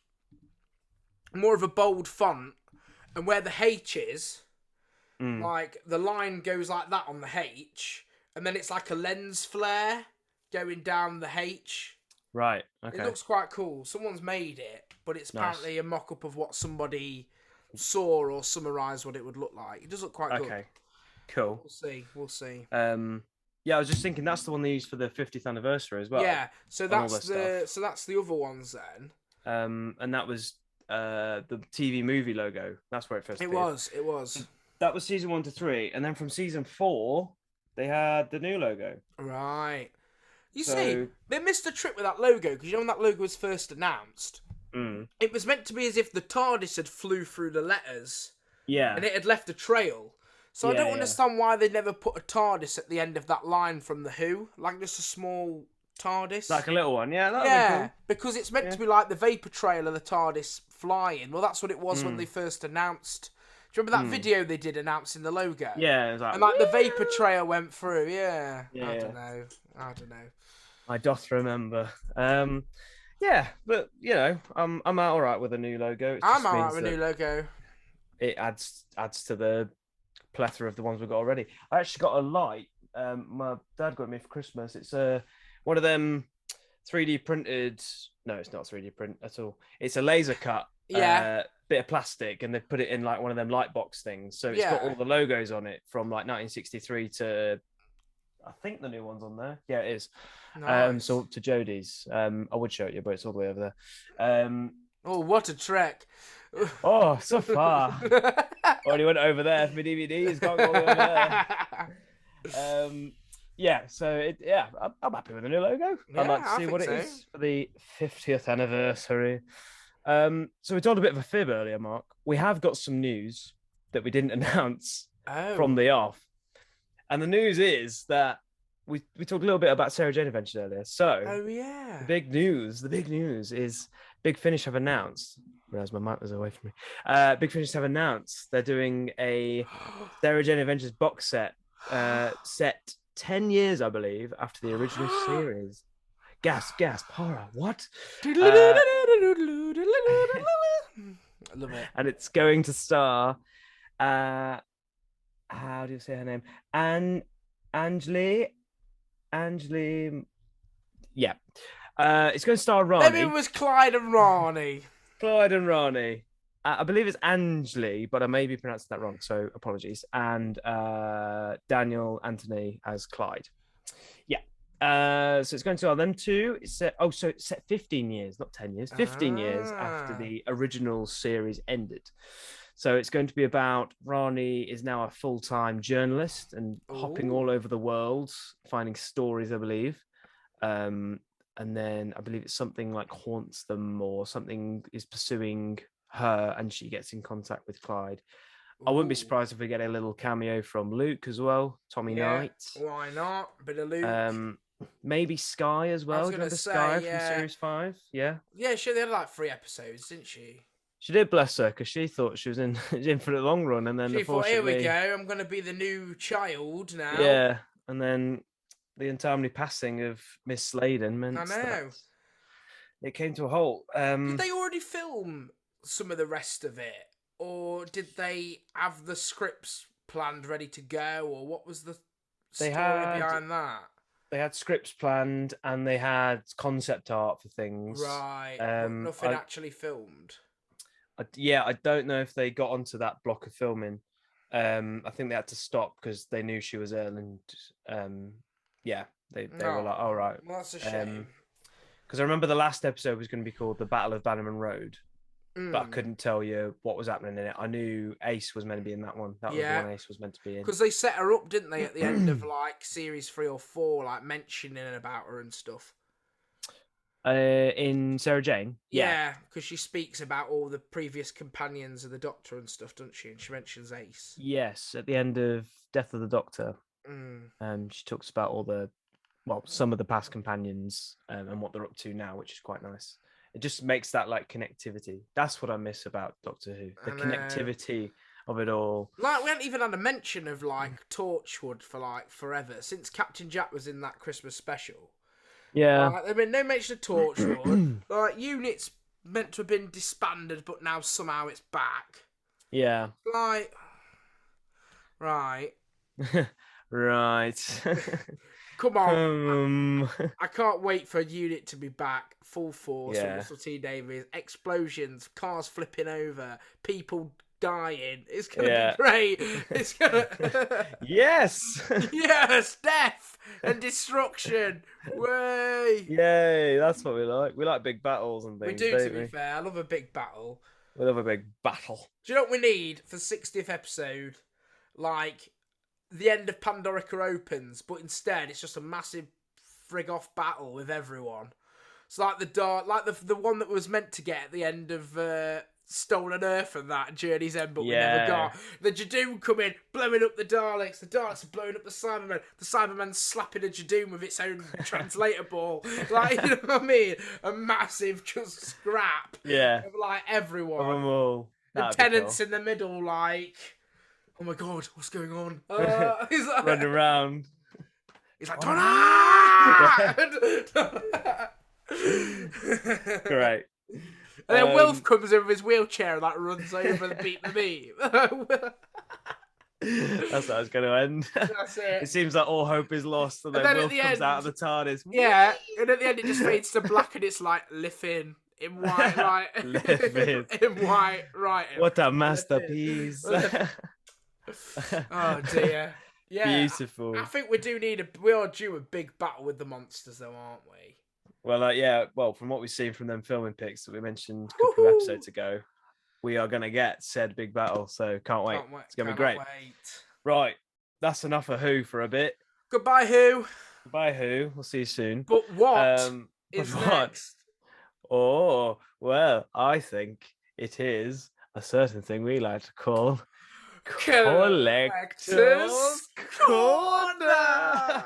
more of a bold font. And where the H is, like the line goes like that on the H. And then it's like a lens flare. going down the H. Right. It Okay. looks quite cool. Someone's made it, but it's Nice. apparently a mock-up of what somebody saw or summarised what it would look like. It does look quite good. Okay. Cool. We'll see. We'll see. Yeah, I was just thinking that's the one they used for the 50th anniversary as well. Yeah. So and all that's their so that's the other ones then. And that was the TV movie logo. That's where it first appeared. It was. That was season 1 to 3, and then from season 4 they had the new logo. Right. You see, they missed a trick with that logo, because you know when that logo was first announced, it was meant to be as if the TARDIS had flew through the letters, Yeah, and it had left a trail. So I Yeah, don't yeah. understand why they never put a TARDIS at the end of that line from The Who, like just a small TARDIS. like a little one. Yeah, that'd Yeah, be cool. because it's meant to be like the vapor trail of the TARDIS flying. Well, that's what it was when they first announced. Do you remember that video they did announcing the logo? Yeah, it was And like the vapor "Woo!" trail went through. Yeah. Yeah. I don't know. I doth remember. Yeah, but you know, I'm all right with a new logo. It I'm just alright means with a new that logo. it adds to the plethora of the ones we've got already. I actually got a light. My dad got me for Christmas. It's one of them 3D printed. No, it's not 3D print at all. It's a laser cut. Yeah. Bit of plastic, and they've put it in like one of them light box things. So it's got Yeah. all the logos on it from like 1963 to, I think the new one's on there. Yeah, it is. Nice. So up to Jodie's. I would show it you, but it's all the way over there. Oh, what a trek. Oh, so far. Already went over there for my DVDs. Can't go all the way over there. Yeah, so I'm happy with the new logo. I'd like to I see what it think is for the 50th anniversary. So we told a bit of a fib earlier, Mark. We have got some news that we didn't announce from the off. And the news is that we talked a little bit about Sarah Jane Adventures earlier. So the big news is Big Finish have announced. Realize my mic was away from me. Big Finish have announced they're doing a Sarah Jane Adventures box set, set 10 years, I believe, after the original series. Gasp, horror, what? I love it. And it's going to star, how do you say her name? Angeli, yeah. It's going to star Rani. Maybe it was Clyde and Rani. Clyde and Rani. I believe it's Angeli, but I may be pronouncing that wrong, so apologies. And Daniel Anthony as Clyde. Yeah. So it's going to star them two. It's set, so it's set 15 years, not 10 years, 15 years after the original series ended. So it's going to be about Rani is now a full-time journalist and hopping all over the world, finding stories, I believe. And then I believe it's something like haunts them or something is pursuing her and she gets in contact with Clyde. I wouldn't be surprised if we get a little cameo from Luke as well, Tommy Knight. Why not? Bit of Luke. Maybe Sky as well. I was going to say, Sky from Series 5? Yeah. Yeah, she had like 3 episodes, didn't she? She did, bless her, because she thought she was in for the long run, and then she thought, here we go, I'm going to be the new child now. Yeah, and then the untimely passing of Miss Sladen meant that it came to a halt. Did they already film some of the rest of it, or did they have the scripts planned ready to go, or what was the story behind that? They had scripts planned, and they had concept art for things. Right, but nothing actually filmed. I don't know if they got onto that block of filming. I think they had to stop because they knew she was ill, and they were like, "All right." Well, that's a shame. Because I remember the last episode was going to be called "The Battle of Bannerman Road," but I couldn't tell you what was happening in it. I knew Ace was meant to be in that one. That was the one Ace was meant to be in. Because they set her up, didn't they, at the end of like series 3 or 4, like mentioning about her and stuff. In Sarah Jane, yeah, because she speaks about all the previous companions of the Doctor and stuff, doesn't she? And she mentions Ace. Yes, at the end of Death of the Doctor, she talks about some of the past companions and what they're up to now, which is quite nice. It just makes that like connectivity. That's what I miss about Doctor Who, the connectivity of it all. Like we haven't even had a mention of like Torchwood for like forever since Captain Jack was in that Christmas special. Yeah, there's been no mention of Torchwood. Like units meant to have been disbanded, but now somehow it's back. Yeah, like right. Right. Come on. Um, I can't wait for a unit to be back, full force, from Yeah. Russell T Davies. Explosions, cars flipping over, people dying. It's gonna be Yeah. great. It's gonna. Yes. Yes, death and destruction. Way. Yay! That's what we like. We like big battles and We things, do, to don't be we? fair. I love a big battle. We love a big battle. Do you know what we need for 60th episode? Like the end of Pandorica opens, but instead it's just a massive frig off battle with everyone. It's like the one that was meant to get at the end of Stolen Earth and that Journey's End, but we never got. The Jadoom come in, blowing up the Daleks. The Daleks are blowing up the Cybermen. The Cybermen's slapping a Jadoom with its own translator ball. Like, you know what I mean? A massive just scrap. Yeah. Of, like, everyone. Of them all. The That'd be Tenants cool. in the middle, like, oh my god, what's going on? He's like, Running around. He's like, Donna! Great. And then Wilf comes in with his wheelchair and like runs over and beat the beat. That's how it's going to end. That's it. It seems like all hope is lost, and then then at Wilf the comes end- out of the TARDIS. Yeah, and at the end it just fades to black and it's like Liffin in white, like Liffin. in white, right? What a masterpiece! Oh dear. Yeah, Beautiful. I think we are due a big battle with the monsters, though, aren't we? Well, yeah. Well, from what we've seen from them filming pics that we mentioned a couple of episodes ago, we are going to get said big battle. So can't wait. It's going to be great. Right. That's enough of Who for a bit. Goodbye, Who. Goodbye, Who. We'll see you soon. But what is what? next? Oh, well, I think it is a certain thing we like to call Collector's Corner.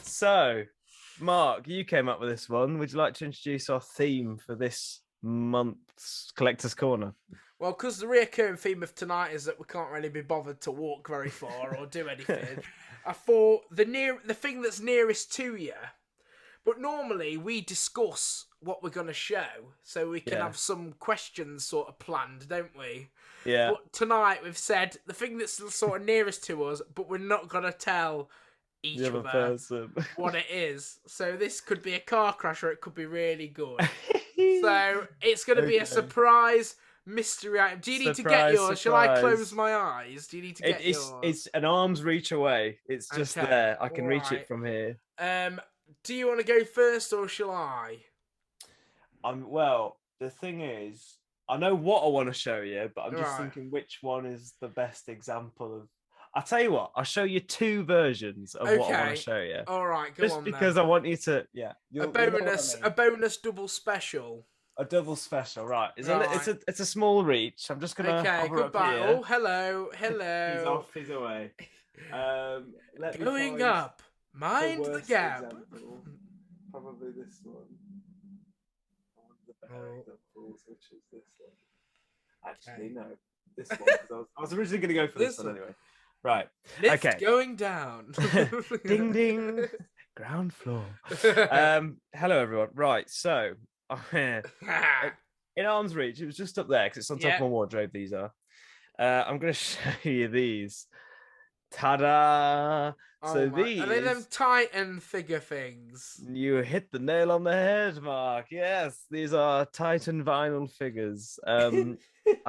So, Mark, you came up with this one. Would you like to introduce our theme for this month's Collector's Corner? Well, because the recurring theme of tonight is that we can't really be bothered to walk very far or do anything, I thought the thing that's nearest to you. But normally we discuss what we're going to show, so we can have some questions sort of planned, don't we? Yeah. But tonight we've said the thing that's sort of nearest to us, but we're not going to tell each The other other person. what it is. So this could be a car crash or it could be really good. So it's going to be a surprise mystery item. Do you need to get yours? Shall I close my eyes? Do you need to get yours? It's an arm's reach away. It's just there. I can reach it from here. Do you want to go first or shall I? Well, the thing is, I know what I want to show you, but I'm just thinking which one is the best example of. I'll tell you what, I'll show you two versions of what I want to show you. All right, go just on because then. I want you to, A bonus double special. A double special, right? It's a small reach. I'm just gonna. Okay, goodbye. Oh, hello. He's off. He's away. Going up. Mind the gap. Example. Probably this one. Which is this one. Actually, no. This one. 'Cause I was originally going to go for this one anyway. Right. Lift going down. Ding ding. Ground floor. Hello everyone. Right. So, in arm's reach, it was just up there because it's on top of my wardrobe. These are. I'm going to show you these. Ta-da! So these are they them Titan figure things? You hit the nail on the head, Mark. Yes, these are Titan vinyl figures. I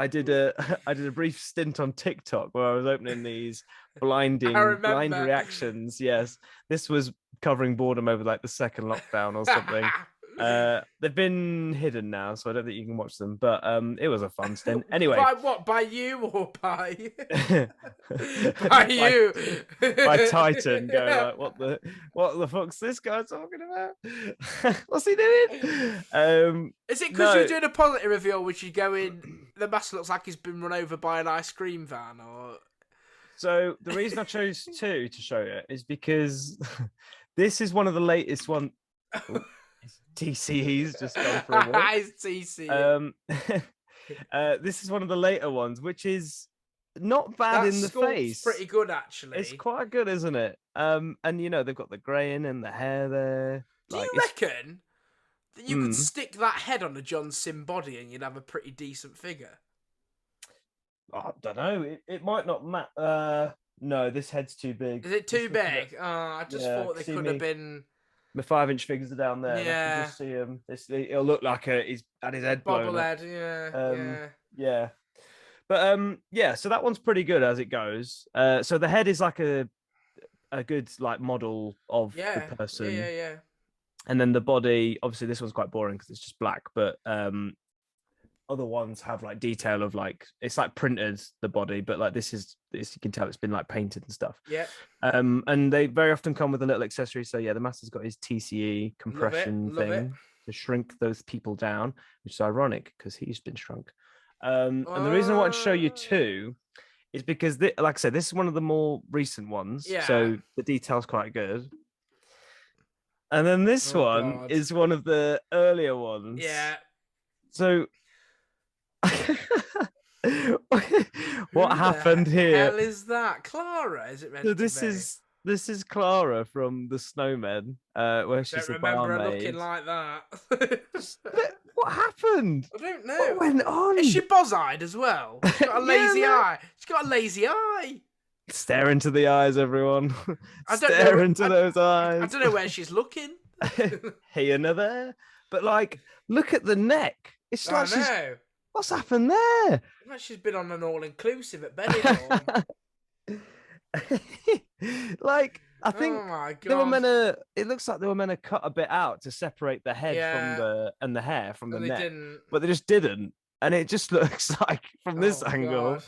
did a brief stint on TikTok where I was opening these blind reactions. Yes, this was covering boredom over like the second lockdown or something. They've been hidden now, so I don't think you can watch them. But it was a fun stint. Anyway, by what? By you or by by you? By Titan. Go like, what the fuck's this guy talking about? What's he doing? Is it because you're doing a positive reveal, which you go in? The master looks like he's been run over by an ice cream van, or. So the reason I chose two to show you is because this is one of the latest one. TCE's just gone for a walk. It's TCE. This is one of the later ones, which is not bad in the face. Pretty good, actually. It's quite good, isn't it? And you know they've got the greying and the hair there. Do Like you it's reckon that you could stick that head on a John Sim body and you'd have a pretty decent figure? I don't know. It might not no, this head's too big. Is it too Just looking at big? I just yeah, thought they see could have me. been. My 5-inch figures are down there, and I can Yeah, just see him. It'll look like he's had his a head blown up. bobblehead. Yeah, Um, yeah, yeah, but yeah. So that one's pretty good as it goes. So the head is like a good like model of the yeah, yeah, yeah, person, yeah. and then the body. Obviously, this one's quite boring because it's just black, but other ones have like detail of like it's like printed the body, but like this you can tell it's been like painted and stuff. Yeah. And they very often come with a little accessory. So yeah, the master's got his TCE Love it, compression love it. thing to shrink those people down, which is ironic because he's been shrunk. And the reason I want to show you Uh, two is because like I said, this is one of the more recent ones, yeah. so the detail's quite good. And then this Oh one God. is one of the earlier ones. Yeah. So Who what happened the here? hell is that? Clara, is it meant So to this is Clara from the Snowmen, where be? she's Don't a remember her looking barmaid. like that. What happened? I don't know. What went on? Is she boz-eyed as well? She's got a Yeah, lazy look. eye. She's got a lazy eye. Stare into the eyes, everyone. I don't Stare know. into those I eyes. don't know where she's looking. Here and there. But like, look at the neck. It's I like she's know. what's happened there? Like she's been on an all-inclusive at Benidorm. Like, I think Oh my they were God. meant to. It looks like they were meant to cut a bit out to separate the head Yeah. from the hair from the And they neck, didn't. but they just didn't. And it just looks like from this Oh angle. God.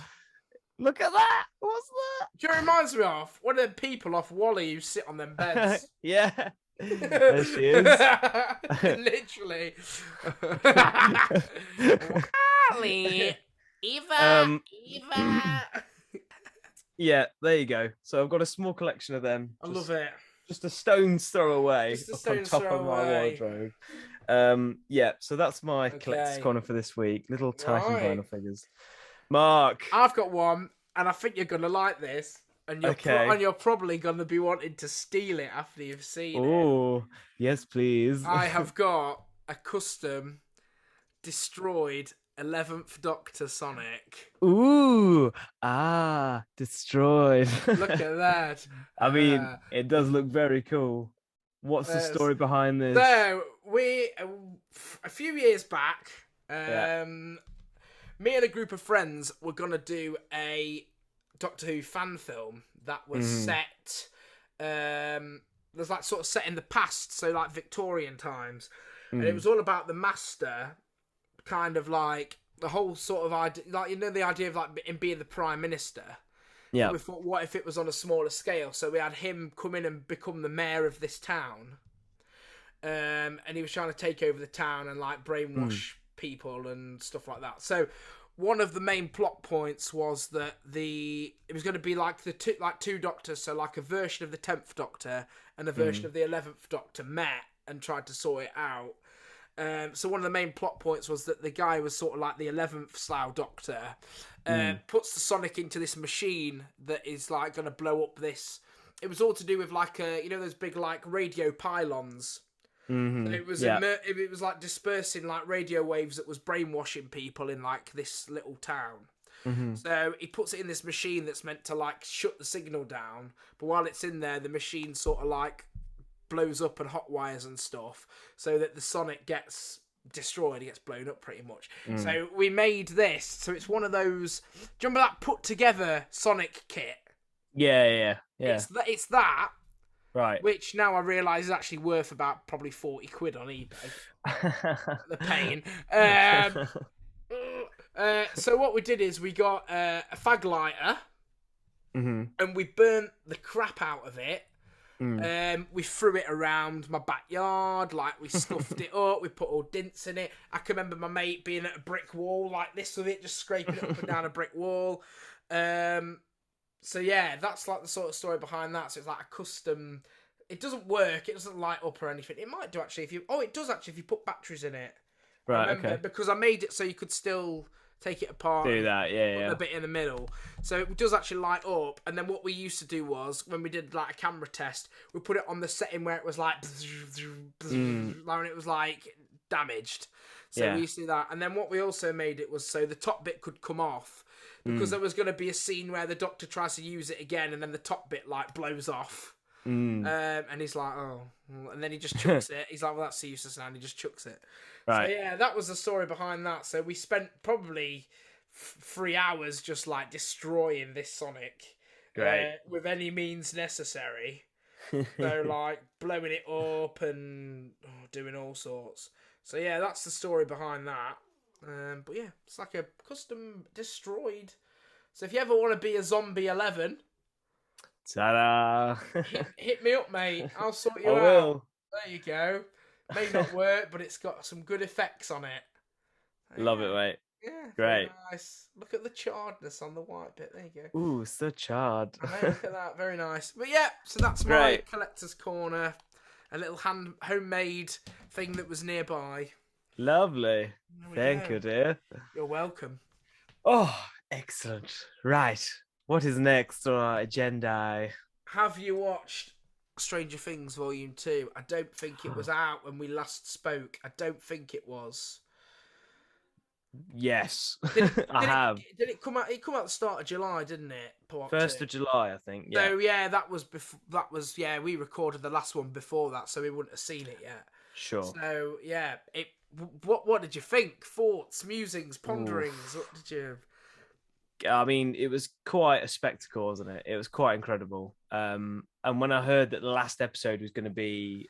Look at that! What's Do you know what it reminds me of? One of the people off Wally who sit on them that? beds. Yeah, there she is. Literally. Wally. Eva. Eva. Yeah, there you go. So I've got a small collection of them. I love it. Just a stone's throw away Just a up on stone's top throw of my away. wardrobe. Yeah, so that's my collector's Okay. corner for this week. Little tiny Right. vinyl figures. Mark. I've got one, and I think you're gonna like this, and you're Okay. and you're probably gonna be wanting to steal it after you've seen it. Oh, yes, please. I have got a custom destroyed 11th Doctor Sonic. Ooh, destroyed. Look at that. I mean, it does look very cool. What's the story behind this? So we a few years back, Yeah. me and a group of friends were gonna do a Doctor Who fan film that was set. There's like sort of set in the past, so like Victorian times, and it was all about the Master, kind of like the whole sort of idea, like the idea of like him being the Prime Minister. Yeah. We thought, what if it was on a smaller scale? So we had him come in and become the mayor of this town. And he was trying to take over the town and like brainwash people and stuff like that. So one of the main plot points was that it was going to be like two doctors, so like a version of the 10th Doctor and a version of the 11th Doctor met and tried to sort it out. So one of the main plot points was that the guy was sort of like the 11th Slough Doctor, puts the Sonic into this machine that is like going to blow up this. It was all to do with like those big like radio pylons. Mm-hmm. It was it was like dispersing like radio waves that was brainwashing people in like this little town. Mm-hmm. So he puts it in this machine that's meant to like shut the signal down, but while it's in there, the machine sort of like blows up and hot wires and stuff, so that the Sonic gets destroyed. He gets blown up pretty much. So we made this. So it's one of those. Do you remember that put together Sonic kit? Yeah. It's that. Right. Which now I realise is actually worth about probably 40 quid on eBay. The pain. So what we did is we got a fag lighter, and we burnt the crap out of it. We threw it around my backyard, like we scuffed it up, we put all dints in it. I can remember my mate being at a brick wall like this with it, just scraping it up and down a brick wall. So yeah, that's like the sort of story behind that. So it's like a custom. It doesn't work. It doesn't light up or anything. It might do actually if you. Oh, it does actually if you put batteries in it. Right. I remember, Okay. because I made it so you could still take it apart, Do and that, yeah, put yeah. the bit in the middle. So it does actually light up. And then what we used to do was, when we did like a camera test, we put it on the setting where it was like, and it was like damaged. So we Yeah. used to do that. And then what we also made it was so the top bit could come off, because Mm. there was going to be a scene where the Doctor tries to use it again, and then the top bit like blows off. Mm. And he's like, oh, and then he just chucks it. He's like, well, that's useless now, and he just chucks it. So Right. yeah, that was the story behind that. So we spent probably 3 hours just like destroying this Sonic, Great. with any means necessary. So like blowing it up and doing all sorts. So yeah, that's the story behind that. But yeah, it's like a custom destroyed. So if you ever want to be a zombie 11, Ta-da! hit me up, mate. I'll sort you I out. will. There you go. May not work, but it's got some good effects on it. Love it, mate. Yeah, very Great. nice. Look at the charredness on the white bit. There you go. Ooh, so charred. I know, look at that. Very nice. But yeah, so that's my Great. collector's corner. A little homemade thing that was nearby. Lovely. There we Thank go. you, dear. You're welcome. Oh, excellent. Right. What is next on our agenda? Have you watched Stranger Things Volume 2? I don't think it was out when we last spoke. I don't think it was. Yes, Did I have. Did it come out? It come out at the start of July, didn't it? Part 1st 2. of July, I think. Yeah. So yeah, that was before. That was yeah. We recorded the last one before that, so we wouldn't have seen it yet. Sure. So yeah, What did you think? Thoughts, musings, ponderings. Oof. What did you? I mean, it was quite a spectacle, wasn't it? It was quite incredible. And when I heard that the last episode was going to be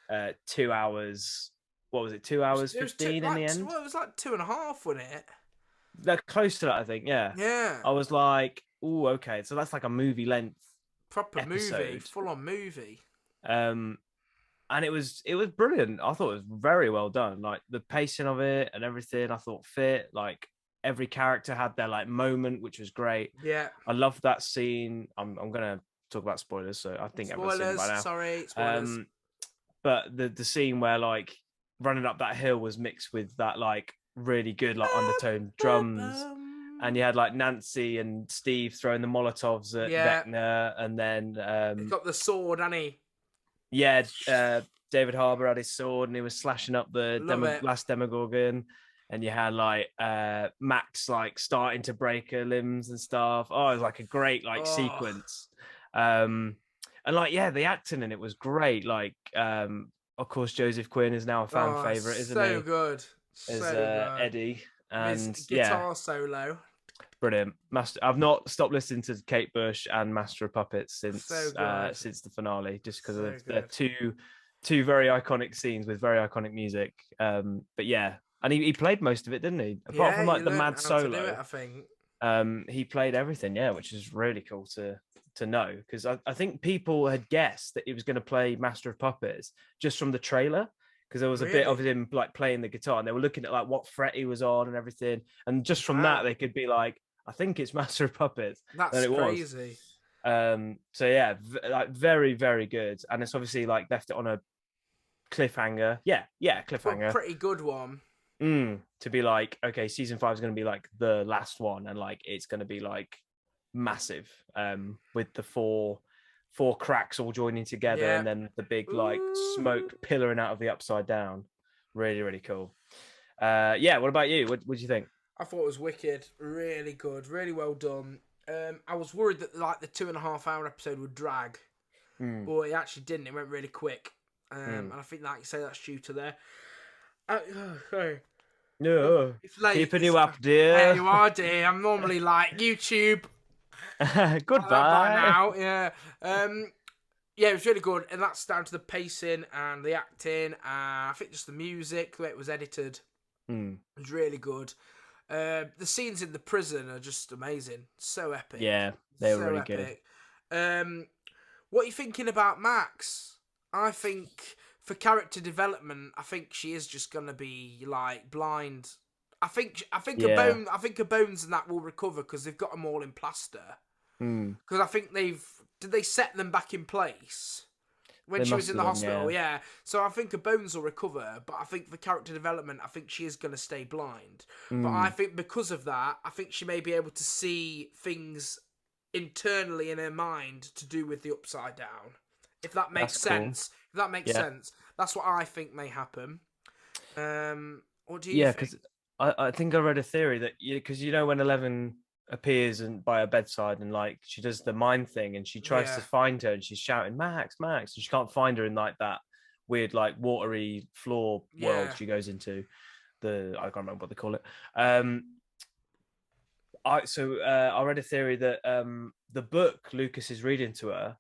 2 hours, what was it? 2 hours It was 15 in the end. Well, it was like 2.5, wasn't it? They're close to that, I think. Yeah. Yeah. I was like, oh, okay. So that's like a movie length Proper episode. movie, full on movie. And it was brilliant. I thought it was very well done. Like the pacing of it and everything, I thought fit. Like every character had their like moment, which was great. Yeah. I loved that scene. I'm gonna talk about spoilers, so I think everyone's seen it by now. Sorry, spoilers. But the scene where like running up that hill was mixed with that like really good like undertone drums. And you had like Nancy and Steve throwing the Molotovs at Vecna, and then he's got the sword, hasn't he? Yeah, David Harbour had his sword and he was slashing up the last Demogorgon, and you had like Max like starting to break her limbs and stuff. Oh, it was like a great like sequence. And like the acting in it was great. Like of course Joseph Quinn is now a fan favorite, isn't he? So good. As good. Eddie, and his guitar solo. Brilliant. I've not stopped listening to Kate Bush and Master of Puppets since the finale, just because they're two very iconic scenes with very iconic music. But yeah, and he played most of it, didn't he? Apart from like the mad solo, I think he played everything. Yeah, which is really cool to know, because I think people had guessed that he was going to play Master of Puppets just from the trailer, because there was a bit of him like playing the guitar, and they were looking at like what fret he was on and everything, and just from that they could be like, I think it's Master of Puppets. That's crazy. So yeah, like very, very good, and it's obviously like left it on a cliffhanger. Yeah, cliffhanger. Pretty good one. To be like, okay, season 5 is going to be like the last one, and like it's going to be like massive, with the four cracks all joining together, and then the big like smoke pillaring out of the upside down. Really, really cool. What about you? What do you think? I thought it was wicked, really good, really well done. I was worried that like the 2.5 hour episode would drag, but it actually didn't. It went really quick, and I think, like you say, that's due to there. No, it's late. Keeping you up, dear. There you are, dear. I'm normally like YouTube. Goodbye now. Yeah. It was really good, and that's down to the pacing and the acting. I think just the music, the way it was edited, was really good. The scenes in the prison are just amazing. So epic. Yeah, they were really epic. Good. What are you thinking about Max? I think for character development, I think she is just gonna be like blind. I think her bones and that will recover because they've got them all in plaster. Because I think did they set them back in place? when They she was must in have the done, hospital, yeah. yeah. So I think her bones will recover, but I think for character development, I think she is going to stay blind. But I Mm, think because of that, I think she may be able to see things internally in her mind to do with the Upside Down. If that that's makes cool. sense. If that makes Yeah. sense. That's what I think may happen. What do you Yeah, think? because I think I read a theory that because when 11 appears and by her bedside and like she does the mind thing and she tries to Yeah. find her and she's shouting Max, Max, and she can't find her in like that weird like watery floor world Yeah. she goes into. I can't remember what they call it. I read a theory that the book Lucas is reading to her,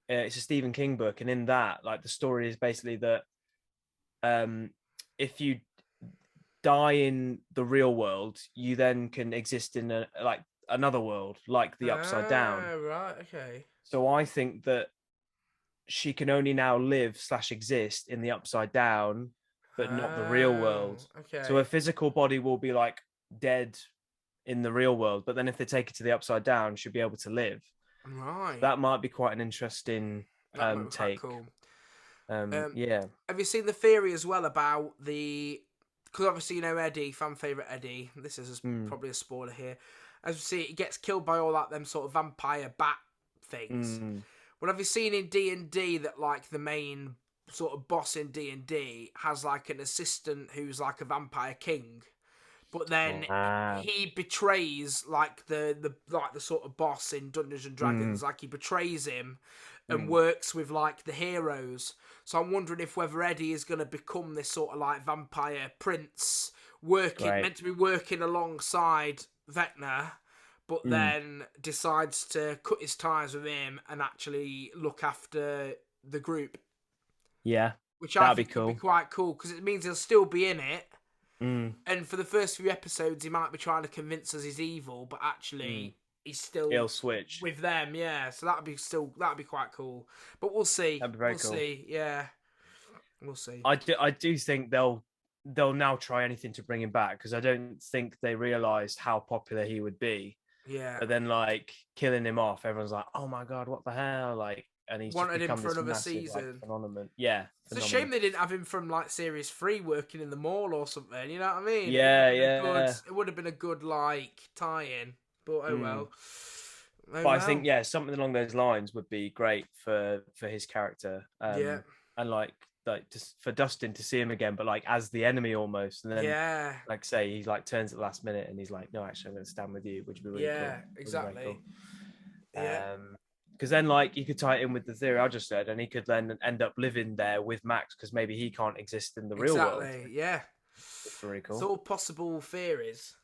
it's a Stephen King book, and in that, like the story is basically that if you die in the real world, you then can exist in another world, like the Upside Down. Ah, right, okay. So I think that she can only now live/exist in the Upside Down, but not the real world. Oh, So her okay. physical body will be like dead in the real world, but then if they take her to the Upside Down, she'll be able to live. So Right. that might be quite an interesting That might be quite take. cool. Um, Yeah. have you seen the theory as well about the? Because obviously Eddie, fan favorite Eddie. This is Mm, probably a spoiler here. As we see, he gets killed by all that them sort of vampire bat things. mm, But have you seen in D&D that like the main sort of boss in D&D has like an assistant who's like a vampire king? But then ah, he betrays like the sort of boss in Dungeons and mm, Dragons. Like he betrays him and mm. works with like the heroes. So I'm wondering if whether Eddie is going to become this sort of like vampire prince, Great. meant to be working alongside Vecna, but Mm. then decides to cut his ties with him and actually look after the group, Yeah, which I that'd be think could be cool. quite cool because it means he'll still be in it, Mm, and for the first few episodes, he might be trying to convince us he's evil, but mm. actually he's still It'll switch. with them. Yeah, so that'd be quite cool. But we'll see. That'd be very We'll cool. see. Yeah, we'll see. I do think they'll now try anything to bring him back because I don't think they realized how popular he would be. Yeah, But then like killing him off, everyone's like, "Oh my god, what the hell!" Like, and he's just wanted him become for this another massive like season. phenomenon. Yeah, It's a shame phenomenon. they didn't have him from like series 3 working in the mall or something. You know what I mean? It would have Yeah, been a good. yeah. It would have been a good like tie-in. But oh Mm. well. Oh But I think well. something along those lines would be great for his character. Yeah. And like just for Dustin to see him again, but like as the enemy almost, and then Yeah. like say he like turns at the last minute and he's like, no, actually I'm going to stand with you, which would be really cool. Yeah. Would be very Exactly. cool. Yeah. Because then like you could tie it in with the theory I just said, and he could then end up living there with Max because maybe he can't exist in the real world. Exactly. Yeah. It's very It's cool. all possible theories.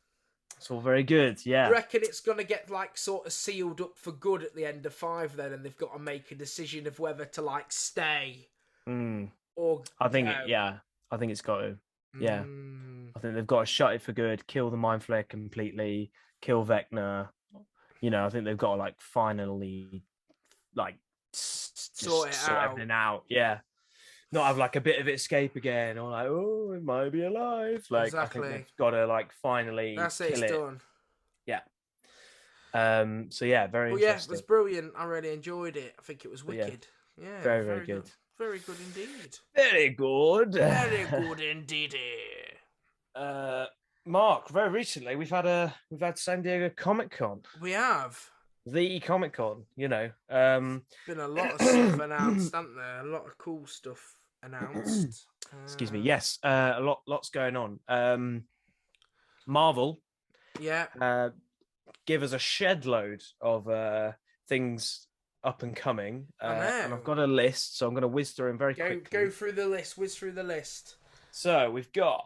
It's all very good. You Yeah. reckon it's gonna get like sort of sealed up for good at the end of 5 then, and they've got to make a decision of whether to like stay Mm. or I think go. I think it's got to. Yeah. Mm, I think they've got to shut it for good, kill the Mind Flayer completely, kill Vecna. I think they've got to like finally like sort just it sort out. everything out. Yeah. Not have like a bit of escape again or like, oh, it might be alive. Like I think Exactly. they've got to like finally That's it. It's kill it. done. Yeah. So yeah, very But yeah, it was interesting. brilliant. I really enjoyed it. I think it was But yeah, wicked. Yeah, very, very very good. good. Very good indeed. Very good. Very good indeed. uh Mark, very recently we've had San Diego Comic Con. We have The Comic Con, been a lot of stuff announced, hasn't there? A lot of cool stuff announced. excuse me. Yes, lots going on. Marvel Yeah, uh, give us a shed load of things up and coming, I and I've know. got a list, so I'm going to whiz through them very Go quickly. through the list. Whiz through the list. So we've got.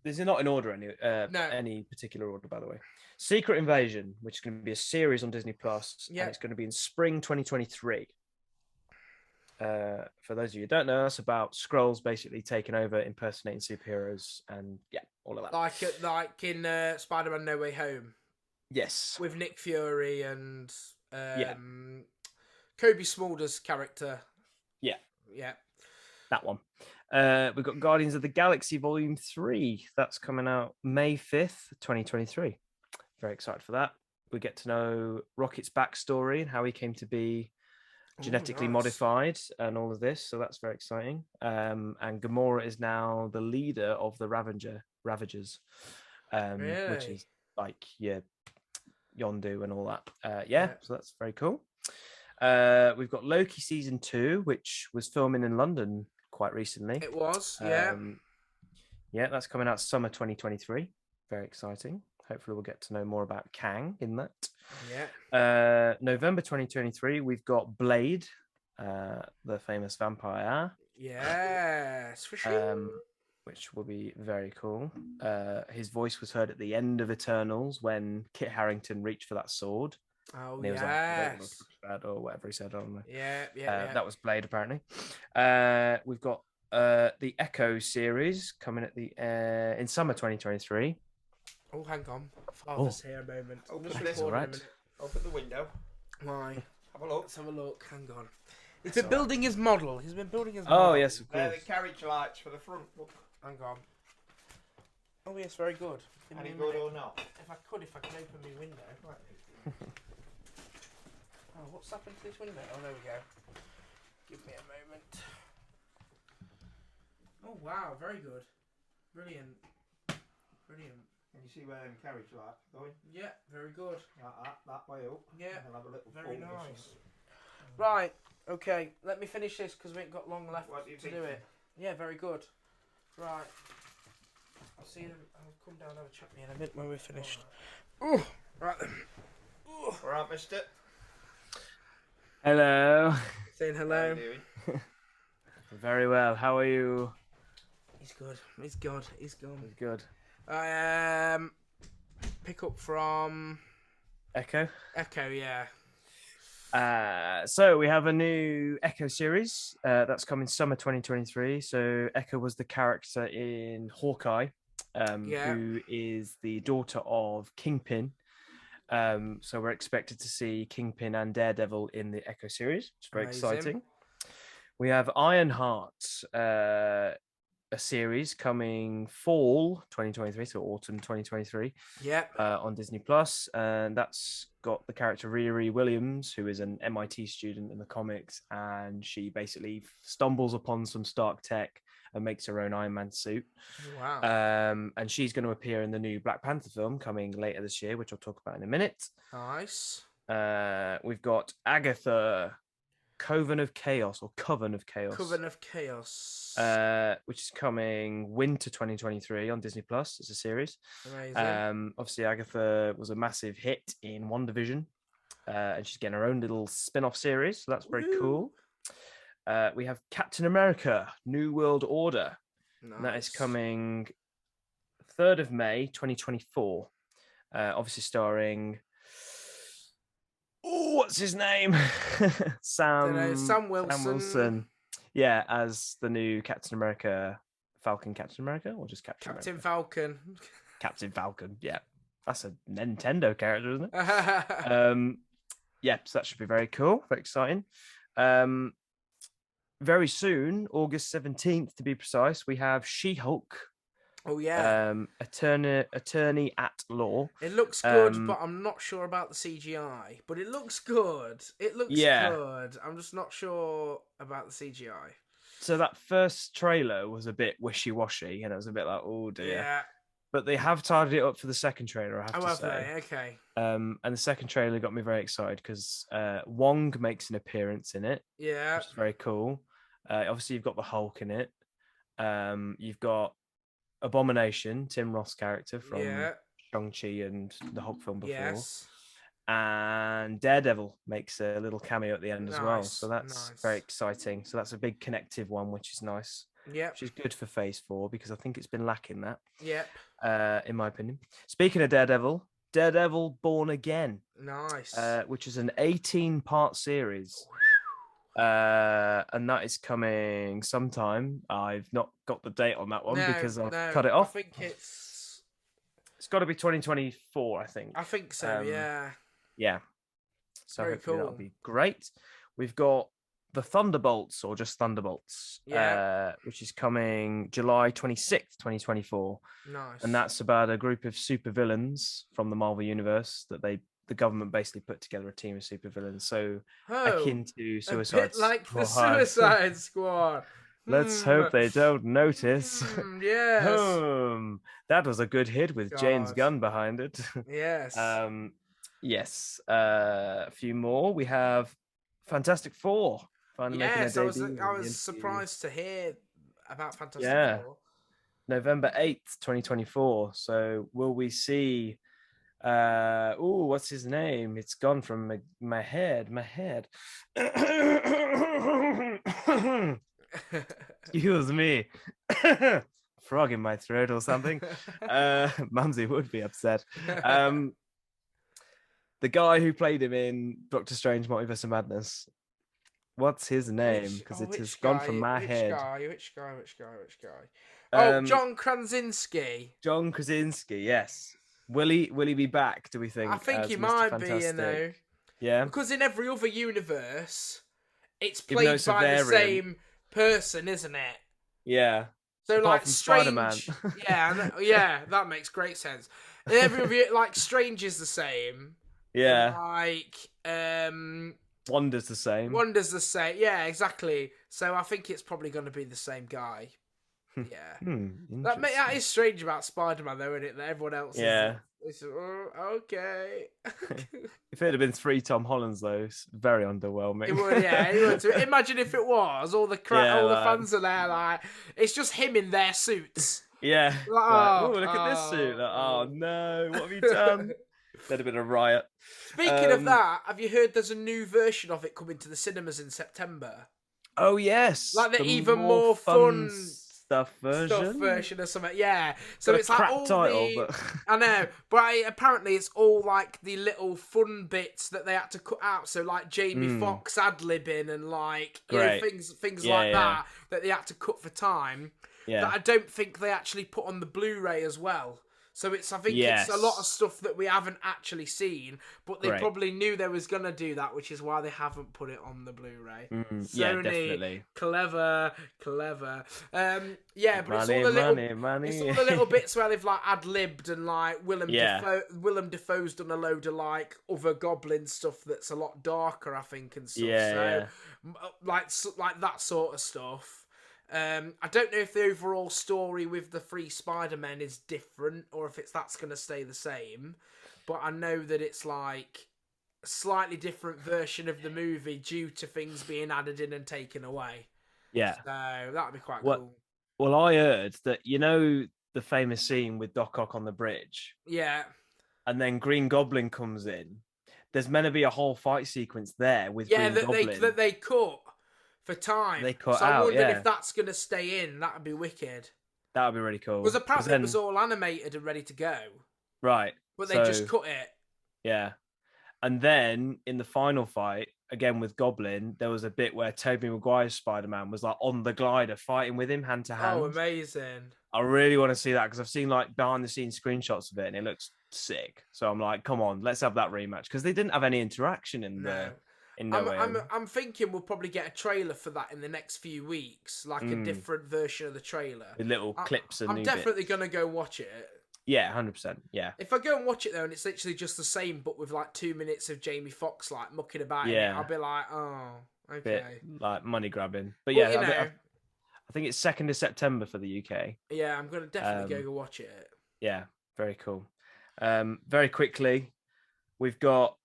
This is not in order No. any particular order, by the way. Secret Invasion, which is going to be a series on Disney Plus, Yeah. and it's going to be in spring 2023. For those of you who don't know, that's about Skrulls basically taking over, impersonating superheroes, and yeah, all of that. Like in Spider-Man: No Way Home Yes. with Nick Fury and Yeah. Kobe Smolder's character. Yeah. Yeah. That one. We've got Guardians of the Galaxy Volume 3. That's coming out May 5th, 2023. Very excited for that. We get to know Rocket's backstory and how he came to be genetically nice. modified and all of this. So that's very exciting. And Gamora is now the leader of the Ravagers, which Really? is like Yondu and all that. Yeah. So that's very cool. We've got Loki season 2, which was filming in London quite recently. It was, yeah. Yeah, that's coming out summer 2023. Very exciting. Hopefully, we'll get to know more about Kang in that. Yeah. November 2023, we've got Blade, the famous vampire. Yes, for sure. Which will be very cool. His voice was heard at the end of Eternals when Kit Harington reached for that sword. Oh, And he was like, I don't want yes. to touch that, or whatever he said on there. Yeah. That was Blade, apparently. We've got the Echo series coming at the in summer 2023. Oh, hang on. Father's here a moment. Open this. All right. Open the window. Why? Have a look. Let's have a look. Hang on. He's been building his model. He's been building his model. Oh, yes, of They're course. the carriage lights for the front. Look. Hang on. Oh, yes, very good. Give me Any a good minute. or not? If I could open my window. Oh, what's happened to this window? Oh, there we go. Give me a moment. Oh, wow, very good. Brilliant. Can you see where them carriage lights are going? Yeah, very good. Like that way up. Yeah, And I'll have a little very fold or nice. something. Right, okay, let me finish this because we ain't got long left What do you to think? do it. Yeah, very good. Right. I'll see you. I'll come down and have a chat with you in a bit when we're finished. Oh, right then. Ooh. All right, mister. Hello. Saying How hello. you doing? Very well. How are you? He's good. He's good. He's gone. Good. I pick up from Echo. Echo. Yeah. So we have a new Echo series that's coming summer 2023. So Echo was the character in Hawkeye, Yeah. who is the daughter of Kingpin. So we're expected to see Kingpin and Daredevil in the Echo series. It's very Amazing. exciting. We have Ironheart, a series coming fall 2023, so autumn 2023. Yep. On Disney Plus, and that's got the character Riri Williams, who is an MIT student in the comics, and she basically stumbles upon some Stark tech and makes her own Iron Man suit. Wow. And she's going to appear in the new Black Panther film coming later this year, which I'll talk about in a minute. Nice. We've got Agatha, Coven of Chaos, Coven of Chaos. which is coming winter 2023 on Disney Plus. It's a series. Amazing. Obviously, Agatha was a massive hit in WandaVision, and she's getting her own little spin-off series. So that's very cool. We have Captain America: New World Order. Nice. And that is coming 3rd of May 2024. Obviously starring. Oh, what's his name? Sam Wilson. Sam Wilson. Yeah, as the new Captain America, Falcon Captain America, or just Captain America? Falcon. Captain Falcon, yeah. That's a Nintendo character, isn't it? Yeah, so that should be very cool, very exciting. Very soon, August 17th to be precise, we have She-Hulk. Oh yeah. Attorney at Law. It looks good, but I'm not sure about the CGI. But it looks good. It looks good. I'm just not sure about the CGI. So that first trailer was a bit wishy-washy, and it was a bit like, oh dear. Yeah. But they have tidied it up for the second trailer, I have to say. They? Okay. And the second trailer got me very excited because Wong makes an appearance in it. Yeah. Which is very cool. Obviously, you've got the Hulk in it. You've got Abomination, Tim Roth's character from Shang-Chi and the Hulk film before. Yes. And Daredevil makes a little cameo at the end as well. So that's very exciting. So that's a big connective one, which is nice. Yeah. Which is good for Phase 4 because I think it's been lacking that. Yep. In my opinion. Speaking of Daredevil Born Again. Nice. Which is an 18-part series. And that is coming sometime. I've not got the date on that one because I've cut it off. I think it's got to be 2024, I think. I think so, yeah. Yeah. So very hopefully cool. that'll be great. We've got the Thunderbolts, or just Thunderbolts, which is coming July 26th, 2024. Nice. And that's about a group of supervillains from the Marvel Universe that they the government basically put together a team of supervillains, so Oh, akin to a Suicide bit like the Squad. Suicide Squad. Let's Hmm. hope they don't notice. Yes. That was a good hit with James God. Gunn behind it. Yes. Yes. A few more. We have Fantastic Four finally making their Yes, I was debut. I in the was MCU. surprised to hear about Fantastic Yeah, Four. November 8th, 2024. So will we see what's his name? It's gone from my head. Excuse me. Frog in my throat or something. Mumsy would be upset. The guy who played him in Doctor Strange Multiverse of Madness. What's his name? Because it has gone from my head. Which guy? Oh, Um, John Krasinski. John Krasinski, yes. Will he be back, do we think, I think as he Mr. might be, Fantastic? Yeah. because in every other universe, it's Even though played it's a by the variant. same person, isn't it? Yeah. So Apart like from Strange, Spider-Man. yeah, that makes great sense. In every other, like Strange is the same, and Yeah. like Wanda's the same. Wonder's the same. Yeah, exactly. So I think it's probably going to be the same guy. Yeah. That Interesting. is strange about Spider-Man, though, isn't it? That everyone else Yeah. is. Okay. If it had been 3 Tom Hollands, though, it's very underwhelming. It would, yeah. It would. Imagine if it was all the Yeah, all the like- fans are there, like it's just him in their suits. Yeah. Like, Oh, look at this suit. Like, oh, no. What have you done? There'd have been a riot. Speaking of that, have you heard there's a new version of it coming to the cinemas in September? Oh, yes. Like the even more fun stuff version. or something. Yeah. So Got it's a like crap all title, the. but I know, but apparently it's all like the little fun bits that they had to cut out. So like Jamie Foxx ad-libbing and like you know, Great. things Yeah, like yeah. that they had to cut for time. yeah. That I don't think they actually put on the Blu-ray as well. So I think it's a lot of Yes. stuff that we haven't actually seen, but they Great. probably knew they was gonna do that, which is why they haven't put it on the Blu-ray. Yeah, Sony, definitely. clever. Yeah, but it's all Money, the little, money. it's all the little bits where they've like ad-libbed and like Yeah. Willem Dafoe's done a load of like other goblin stuff that's a lot darker, I think, and stuff. Yeah, Like that sort of stuff. I don't know if the overall story with the 3 Spider-Men is different or if that's going to stay the same, but I know that it's like a slightly different version of the movie due to things being added in and taken away. Yeah. So that'd be quite What- cool. Well, I heard that, you know, the famous scene with Doc Ock on the bridge, Yeah. and then Green Goblin comes in. There's meant to be a whole fight sequence there with Yeah, Green Goblin. that they cut for time. They cut so I'm out, wondering yeah. if that's going to stay in. That'd be wicked. That would be really cool. Because apparently then- it was all animated and ready to go, right. but they so, just cut it. Yeah. And then in the final fight, again with Goblin, there was a bit where Tobey Maguire's Spider-Man was like on the glider fighting with him hand to hand. Oh, amazing. I really want to see that because I've seen like behind the scenes screenshots of it and it looks sick. So I'm like, come on, let's have that rematch because they didn't have any interaction in No. No Way Home. I'm thinking we'll probably get a trailer for that in the next few weeks, like a different version of the trailer. With little clips and I'm new definitely bits. going to go watch it. Yeah, 100%. Yeah. If I go and watch it though, and it's literally just the same, but with like 2 minutes of Jamie Foxx like mucking about in it, Yeah. I'll be like, oh, okay. Bit like money grabbing. But Well, yeah, you know, I think it's 2nd of September for the UK. yeah, I'm going to definitely go watch it. Yeah, very cool. Very quickly, we've got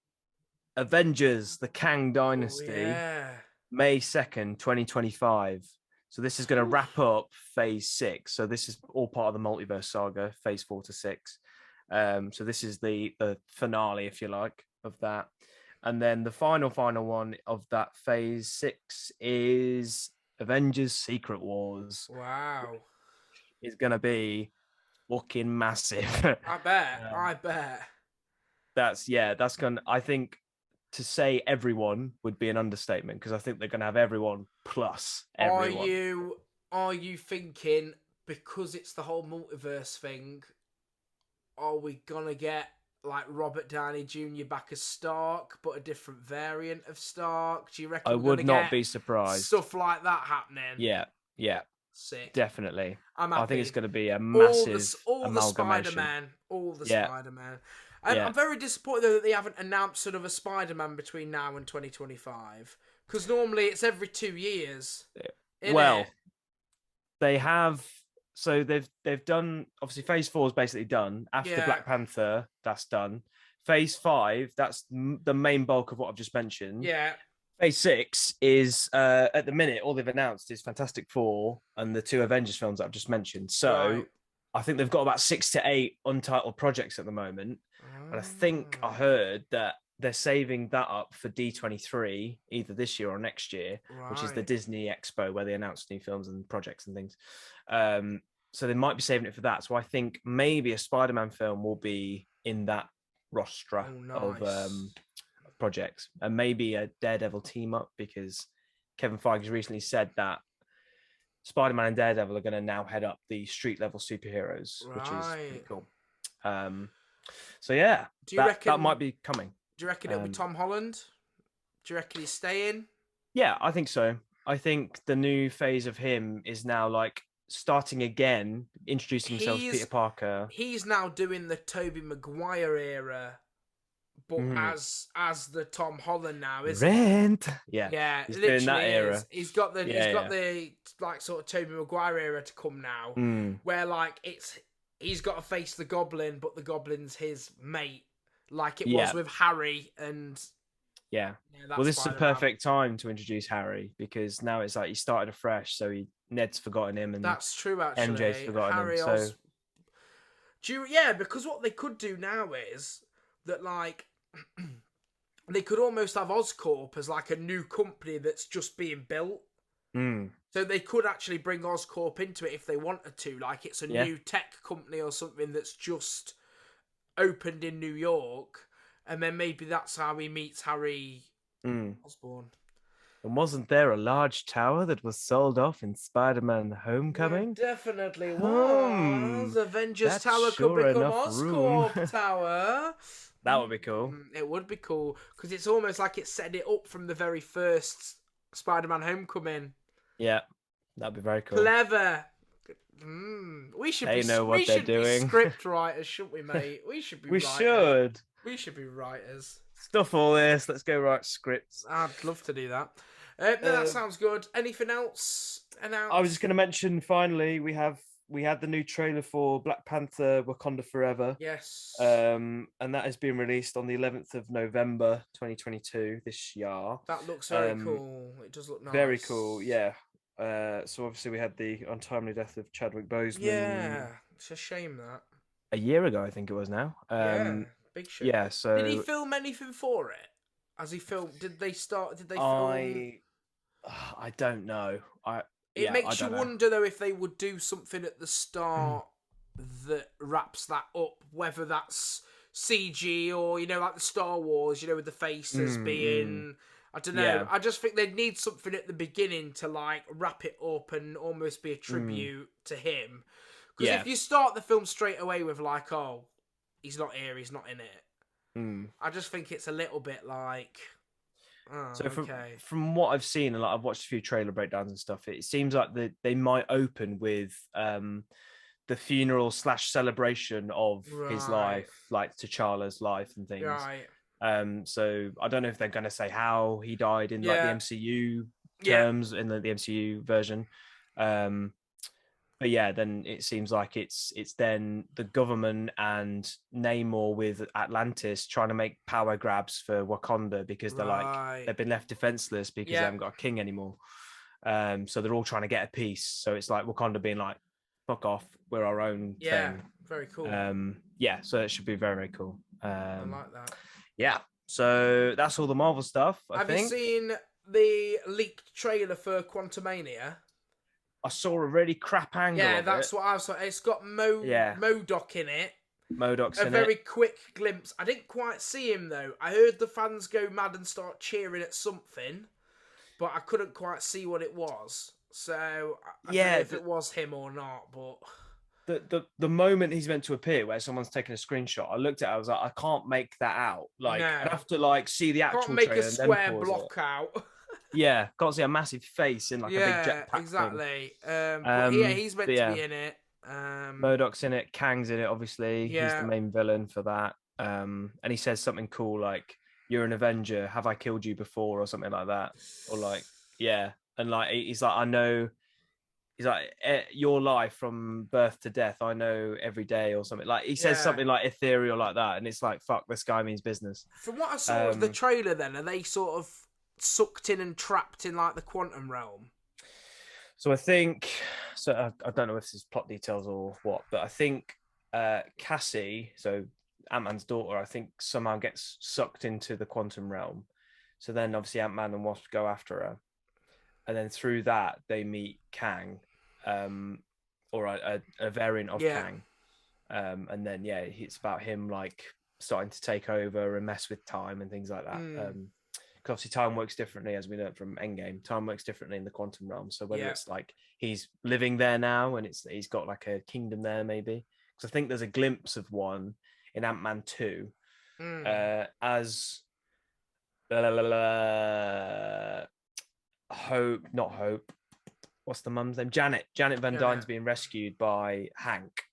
Avengers, the Kang Dynasty, Oh, yeah. May 2nd, 2025. So this is going to wrap up phase 6. So this is all part of the multiverse saga, phase 4 to 6. So this is the finale, if you like, of that. And then the final one of that phase 6 is Avengers Secret Wars. Wow. It's going to be fucking massive. I bet. That's going to, I think to say everyone would be an understatement because I think they're going to have everyone plus everyone. Are you thinking because it's the whole multiverse thing? Are we gonna get like Robert Downey Jr. back as Stark, but a different variant of Stark? Do you reckon? I we're would gonna not get be surprised. Stuff like that happening. Yeah, Sick. definitely. I'm I happy. think it's going to be a massive all the amalgamation. Spider-Man, all the Yeah. Spider-Man. I'm very disappointed though that they haven't announced another Spider-Man between now and 2025, because normally it's every 2 years. Well, they have. So they've done. Obviously, Phase 4 is basically done. After Black Panther, that's done. Phase 5, that's the main bulk of what I've just mentioned. Yeah. Phase 6 is at the minute all they've announced is Fantastic Four and the 2 Avengers films that I've just mentioned. So I think they've got about 6 to 8 untitled projects at the moment, and I think I heard that they're saving that up for D23 either this year or next year, which is the Disney Expo where they announce new films and projects and things. So they might be saving it for that. So I think maybe a Spider-Man film will be in that roster of projects, and maybe a Daredevil team up, because Kevin Feige's recently said that Spider-Man and Daredevil are going to now head up the street level superheroes, which is pretty cool. So yeah, do you reckon that might be coming? Do you reckon it'll be Tom Holland? Do you reckon he's staying? Yeah, I think so. I think the new phase of him is now like starting again, introducing himself as Peter Parker. He's now doing the Tobey Maguire era, but as the Tom Holland now, isn't Rent. he? Yeah, he's doing that era. He's got the like sort of Tobey Maguire era to come now, where like he's got to face the Goblin, but the Goblin's his mate. Like it was with Harry and well, this is a perfect time to introduce Harry, because now it's like he started afresh, so Ned's forgotten him, and that's true actually. MJ's forgotten him. So because what they could do now is that like they could almost have Oscorp as like a new company that's just being built. So they could actually bring Oscorp into it if they wanted to. Like it's a new tech company or something that's just opened in New York, and then maybe that's how he meets Harry Osborn. And wasn't there a large tower that was sold off in Spider-Man Homecoming? There definitely was. Avengers Tower could become Oscorp Tower. That would be cool. It would be cool, because it's almost like it set it up from the very first Spider-Man Homecoming. Yeah, that'd be very cool. Clever. We should they know what they're doing. Be script writers, shouldn't we, mate? We should be. We should be writers. Stuff all this. Let's go write scripts. I'd love to do that. No, that sounds good. Anything else announced? I was just going to mention. Finally, we had the new trailer for Black Panther: Wakanda Forever. Yes. And that has been released on the 11th of November, 2022. This year. That looks very cool. It does look nice. Very cool. Yeah. So obviously we had the untimely death of Chadwick Boseman. Yeah, it's a shame that. A year ago, I think it was now. Big shame. Yeah, so... Did he film anything for it? Has he filmed... Did they film... I don't know. It makes you wonder, though, if they would do something at the start that wraps that up, whether that's CG or, like the Star Wars, with the faces being... I don't know. Yeah. I just think they'd need something at the beginning to like wrap it up and almost be a tribute to him. Because if you start the film straight away with like, oh, he's not here, he's not in it. I just think it's a little bit like. Oh, so from what I've seen, and like I've watched a few trailer breakdowns and stuff, it seems like they might open with the funeral / celebration of his life, like T'Challa's life and things. Right. So I don't know if they're going to say how he died in like the MCU terms in the MCU version. But yeah, then it seems like it's then the government and Namor with Atlantis trying to make power grabs for Wakanda, because they're like they've been left defenseless because they haven't got a king anymore. So they're all trying to get a piece. So it's like Wakanda being like, "Fuck off, we're our own thing." Yeah, very cool. So it should be very, very cool. I like that. Yeah, so that's all the Marvel stuff. Have you seen the leaked trailer for Quantumania? I saw a really crap angle. Yeah, that's what I saw. It's got MODOK in it. MODOK's in it. A very quick glimpse. I didn't quite see him though. I heard the fans go mad and start cheering at something, but I couldn't quite see what it was. So I don't know if it was him or not, but. The moment he's meant to appear, where someone's taking a screenshot, I looked at it, I was like, I can't make that out. Like, no. I'd have to like see the actual trailer. Can't make a square and then block out. Yeah, can't see a massive face in like a big jetpack. Exactly. But he's meant to be in it. MODOK's in it. Kang's in it. Obviously, he's the main villain for that. and he says something cool like, "You're an Avenger. Have I killed you before?" or something like that, or like, yeah, and like he's like, "I know." He's like, "Your life from birth to death, I know every day," or something. Like he says Yeah. something like ethereal like that, and it's like, "Fuck, this guy means business." From what I saw of the trailer, then are they sort of sucked in and trapped in like the quantum realm? So I think, I don't know if this is plot details or what, but I think Cassie, so Ant-Man's daughter, I think somehow gets sucked into the quantum realm. So then obviously Ant-Man and Wasp go after her, and then through that they meet Kang, or a variant of Yeah. Kang, and then yeah, it's about him like starting to take over and mess with time and things like that. Because obviously time works differently, as we learned from Endgame. Time works differently in the quantum realm. So whether it's like he's living there now and he's got like a kingdom there, maybe. Because I think there's a glimpse of one in Ant-Man 2 as Hope, not Hope. What's the mum's name? Janet. Janet Van Dyne's being rescued by Hank.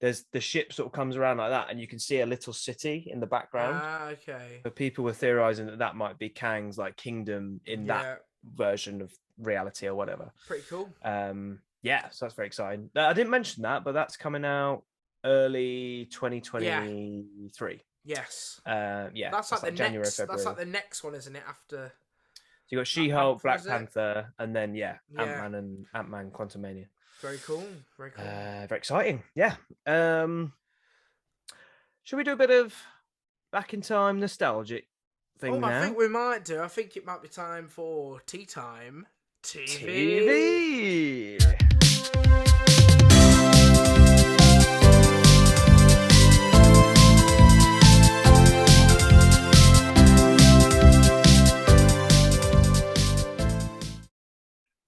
There's the ship sort of comes around like that, and you can see a little city in the background. Okay. But people were theorizing that might be Kang's like kingdom in that version of reality or whatever. Pretty cool. Yeah, so that's very exciting. I didn't mention that, but that's coming out early 2023. Yes. Yeah, That's like the January, next. February. That's like the next one, isn't it? After. So you got She-Hulk, Black Panther, and then Ant-Man and Ant-Man Quantumania. Very cool. Very cool. Very exciting. Yeah. Should we do a bit of back in time nostalgic thing now? I think we might do. I think it might be time for Tea Time TV.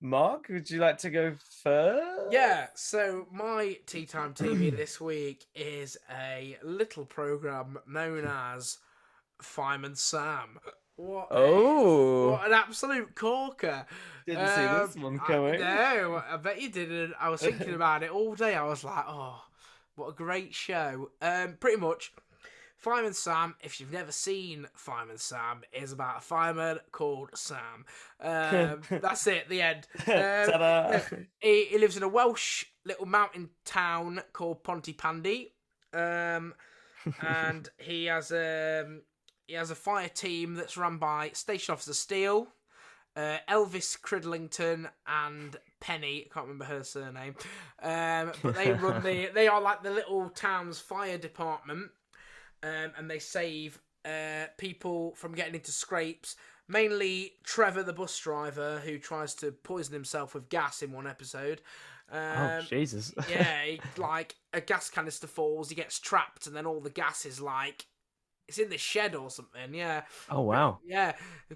Mark, would you like to go first? Yeah, so my Tea Time TV this week is a little program known as Fireman Sam. What an absolute corker. Didn't see this one coming. No, I bet you didn't. I was thinking about it all day. I was like, oh, what a great show. Pretty much, Fireman Sam, if you've never seen Fireman Sam, is about a fireman called Sam. That's it, the end. He lives in a Welsh little mountain town called Pontypandy. And he has a fire team that's run by Station Officer Steele, Elvis Cridlington, and Penny. I can't remember her surname. But they are like the little town's fire department. And they save people from getting into scrapes. Mainly Trevor, the bus driver, who tries to poison himself with gas in one episode. Jesus. Yeah, like a gas canister falls, he gets trapped, and then all the gas is like it's in the shed or something. Yeah. Oh wow. Yeah,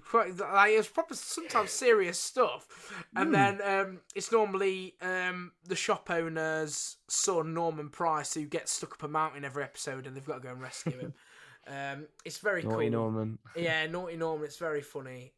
quite like it's proper sometimes serious stuff, and then it's normally the shop owner's son Norman Price who gets stuck up a mountain every episode, and they've got to go and rescue him. It's very Naughty cool. Norman. Yeah, Naughty Norman. It's very funny.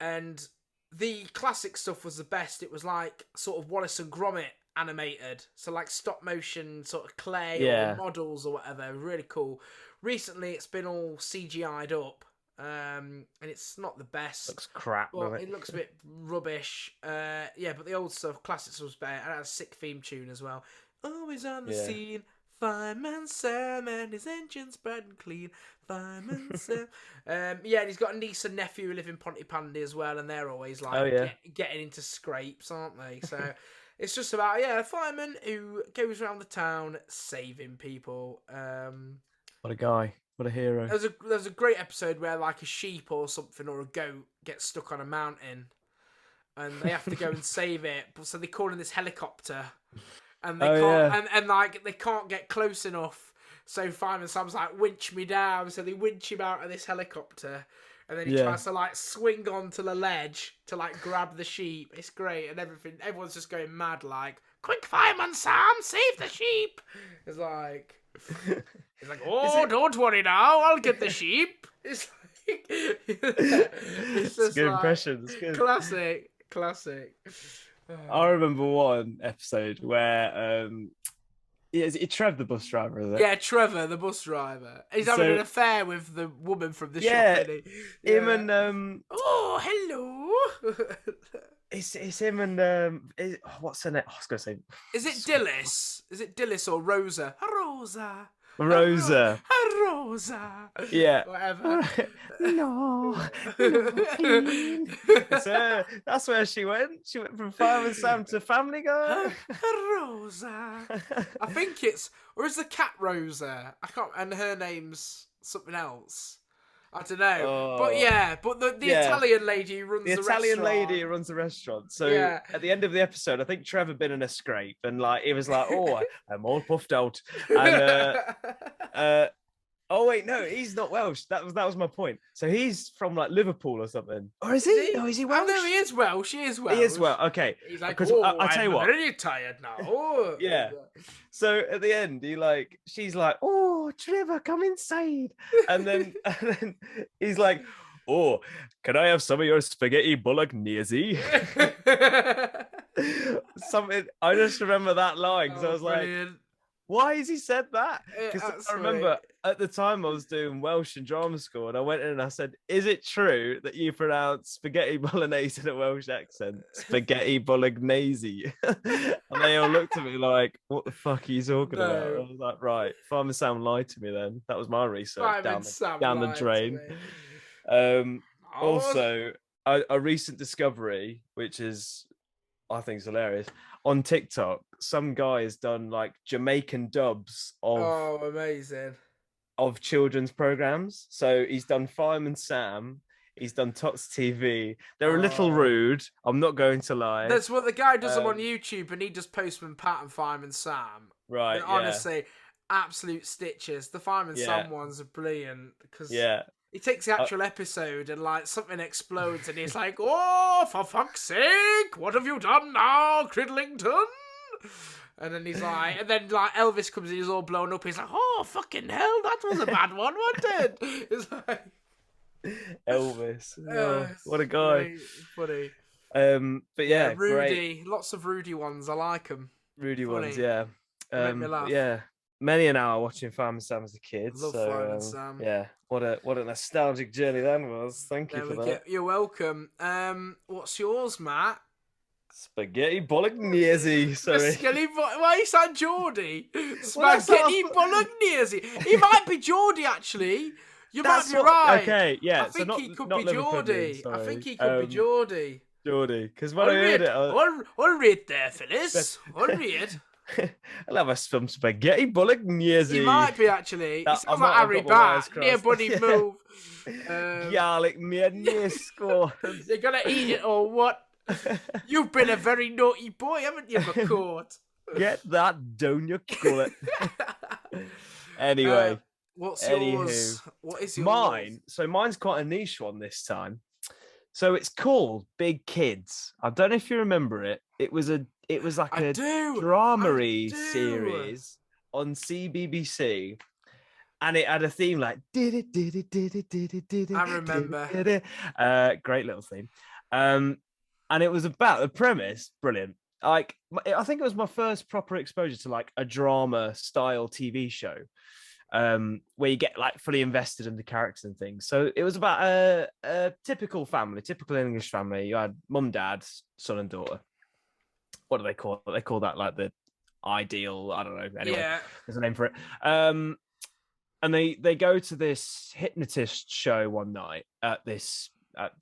And the classic stuff was the best. It was like sort of Wallace and Gromit animated, so like stop motion sort of clay or models or whatever. Really cool. Recently, it's been all CGI'd up, and it's not the best. Looks crap. It looks a bit rubbish. Yeah, but the old stuff, classics, was better. And it had a sick theme tune as well. Always on the scene, Fireman Sam and his engine's bright and clean. Fireman Sam. Yeah, and he's got a niece and nephew who live in Pontypandy as well, and they're always like getting into scrapes, aren't they? So it's just about a fireman who goes around the town saving people. What a guy. What a hero. There's a great episode where like a sheep or something or a goat gets stuck on a mountain and they have to go and save it. So they call in this helicopter and they can't and like they can't get close enough. So Fireman Sam's like, winch me down. So they winch him out of this helicopter and then he tries to like swing onto the ledge to like grab the sheep. It's great and everything. Everyone's just going mad like, quick Fireman Sam, save the sheep. It's like... He's like, don't worry now, I'll get the sheep. It's like, it's just good like, impression. It's good. Classic. I remember one episode where Is it Trev, the bus driver? Is it? Yeah, Trevor, the bus driver. He's having an affair with the woman from the shop, isn't he? Him and Oh, hello. It's him and what's her name? Oh, I was gonna say. Is it Dillis? Is it Dillis or Rosa? Rosa. Rosa. Rosa. Yeah. Whatever. No, please. It's her. That's where she went. She went from Fireman Sam to Family Guy. Rosa. I think it's, or is the cat Rosa? I can't, and her name's something else. I don't know. But yeah, but the Italian lady who runs the Italian restaurant. lady who runs the restaurant. So at the end of the episode, I think Trevor been in a scrape and like he was like, "Oh, I'm all puffed out." And oh wait, no, he's not Welsh. That was my point. So he's from like Liverpool or something. Or is he? No, is he Welsh? Oh, no, he is Welsh. He is Welsh. He is Welsh. Okay. He's like, because I tell you what. I'm very tired now. Oh. Yeah. So at the end, she's like, "Oh, Trevor, come inside," and then he's like, "Oh, can I have some of your spaghetti bolognese?" Something. I just remember that line because I was brilliant. like, "Why has he said that?" Because I remember funny. at the time I was doing Welsh in drama school, and I went in and I said, "Is it true that you pronounce spaghetti bolognese in a Welsh accent? Spaghetti bolognese?" And they all looked at me like, "What the fuck are you talking about?" I was like, "Right, Farmer Sam lied to me then. That was my research down the drain." Also, a recent discovery, which is, I think, is hilarious. On TikTok, some guy has done like Jamaican dubs amazing, of children's programs. So he's done Fireman Sam, he's done Tots TV. They're a little rude, I'm not going to lie. That's what the guy does them on YouTube, and he does Postman Pat and Fireman Sam. Right, and honestly, absolute stitches. The Fireman Sam ones are brilliant because he takes the actual episode and like something explodes, and he's like, "Oh, for fuck's sake, what have you done now, Cridlington?" And then he's like, and then like Elvis comes in, he's all blown up. He's like, "Oh, fucking hell, that was a bad one, wasn't it?" It's like Elvis. What a guy. Funny. But yeah, Rudy. great. Lots of Rudy ones. I like them. Rudy ones, yeah. Make me laugh. Yeah. Many an hour watching Fireman Sam as a kid. Love Fireman Sam. Yeah, what a nostalgic journey that was. Thank you for that. You're welcome. What's yours, Matt? Spaghetti bolognese. Sorry. Why is that Geordie? Spaghetti bolognese. He might be Geordie, actually. You might be right. Okay, yeah. I think he could be Geordie. I think he could be Geordie. Geordie, because when I heard it, all right there, Phyllis. All right. I'll have some spaghetti bolognese. He might be, actually. He sounds like Harry Bat. Near buddy move. Garlic mayonnaise. You're gonna eat it or what? You've been a very naughty boy, haven't you, McCourt? Get that down your gullet. Anyway, what's yours? What is yours? Mine. So mine's quite a niche one this time. So it's called Big Kids. I don't know if you remember it. It was like a drama-y series on CBBC, and it had a theme like I remember. Great little theme. And it was about the premise, brilliant. Like, I think it was my first proper exposure to like a drama style TV show, where you get like fully invested in the characters and things. So it was about a typical family, typical English family. You had mum, dad, son, and daughter. What do they call it? They call that like the ideal. I don't know. Anyway, there's a name for it. And they go to this hypnotist show one night at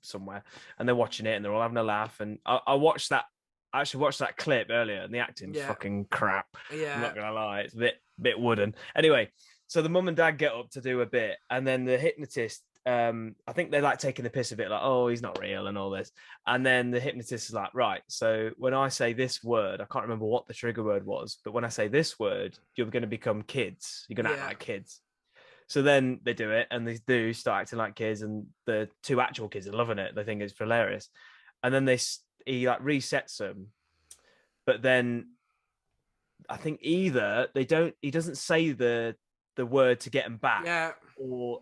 somewhere, and they're watching it, and they're all having a laugh. And I watched that. I actually watched that clip earlier, and the acting's fucking crap. Yeah, I'm not gonna lie, it's a bit wooden. Anyway, so the mum and dad get up to do a bit, and then the hypnotist, I think they're like taking the piss a bit, like, "Oh, he's not real," and all this. And then the hypnotist is like, "Right, so when I say this word, I can't remember what the trigger word was, but when I say this word, you're going to become kids. You're going to act like kids." So then they do it, and they do start acting like kids, and the two actual kids are loving it. They think it's hilarious. And then he like resets them, but then I think either he doesn't say the word to get them back, or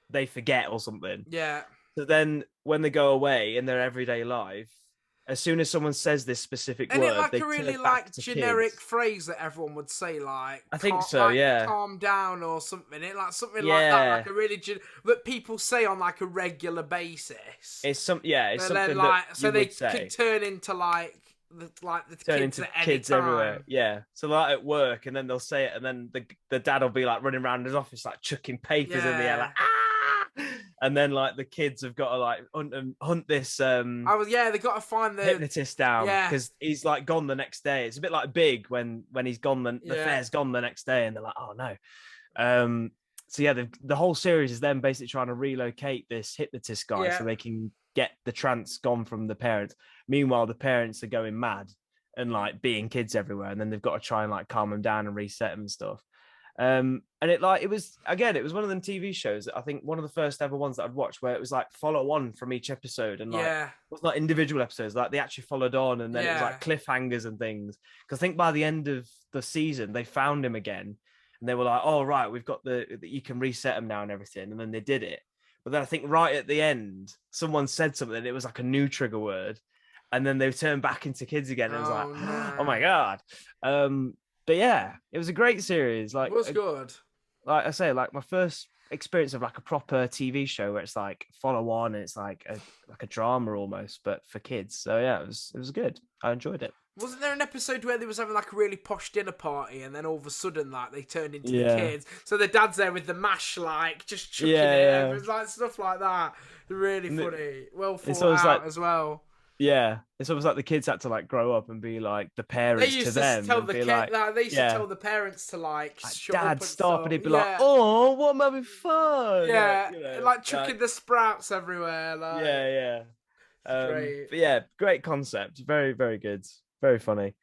they forget or something. Yeah. So then when they go away in their everyday life, as soon as someone says this specific Isn't it word, like they a really turn back like to generic kids. phrase that everyone would say, like I think so, yeah. calm down or something? It like something like that, Yeah. like a really that people say on like a regular basis. It's But then something that like so you they would say. could turn into like the Turn kids into at any kids everywhere. time. Yeah. So like at work, and then they'll say it, and then the dad will be like running around his office, like chucking papers in the air, Yeah. like ah. And then like the kids have got to like hunt this They got to find the hypnotist down yeah because he's like gone the next day. It's a bit like Big when he's gone, the yeah fair's gone the next day, and they're like, oh no. So yeah, the whole series is them basically trying to relocate this hypnotist guy yeah so they can get the trance gone from the parents. Meanwhile, the parents are going mad and like being kids everywhere, and then they've got to try and like calm them down and reset them and stuff. And it was one of them TV shows that I think one of the first ever ones that I'd watched where it was like follow on from each episode, and like yeah it was not individual episodes, like they actually followed on, and then it was yeah. like cliffhangers and things. Because I think by the end of the season they found him again, and they were like, "Oh right, we've got you can reset him now and everything," and then they did it. But then I think right at the end, someone said something, and it was like a new trigger word, and then they turned back into kids again. And it was like, Oh no. oh my god. But yeah, it was a great series. It was good. Like I say, like my first experience of like a proper TV show where it's like follow on and it's like a drama almost, but for kids. So yeah, it was good. I enjoyed it. Wasn't there an episode where they was having like a really posh dinner party, and then all of a sudden, like they turned into the kids? So the dad's there with the mash, like just chucking it. Yeah. It was like stuff like that. Really funny. Well thought always out like, as well. Yeah, it's almost like the kids had to like grow up and be like the parents They used to them. tell and the be kid, like, they used yeah, to tell the parents to like shut Dad, up and stop, stuff. and he'd be Yeah. like, "Oh, what am I having fun?" Yeah, Like, you know, like chucking the sprouts everywhere. Like, yeah. great. But yeah, great concept. Very, very good. Very funny.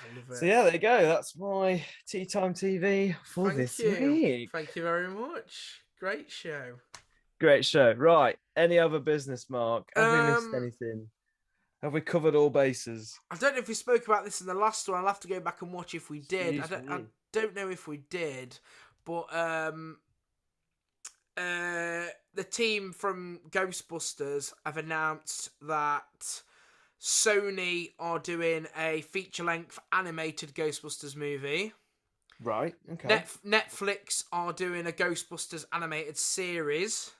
I love it. So yeah, there you go. That's my Tea Time TV for this week. Thank you very much. Great show. Great show. Right. Any other business, Mark? Have we missed anything? Have we covered all bases? I don't know if we spoke about this in the last one. I'll have to go back and watch if we did. I don't know if we did, but the team from Ghostbusters have announced that Sony are doing a feature-length animated Ghostbusters movie. Right. Okay. Netflix are doing a Ghostbusters animated series.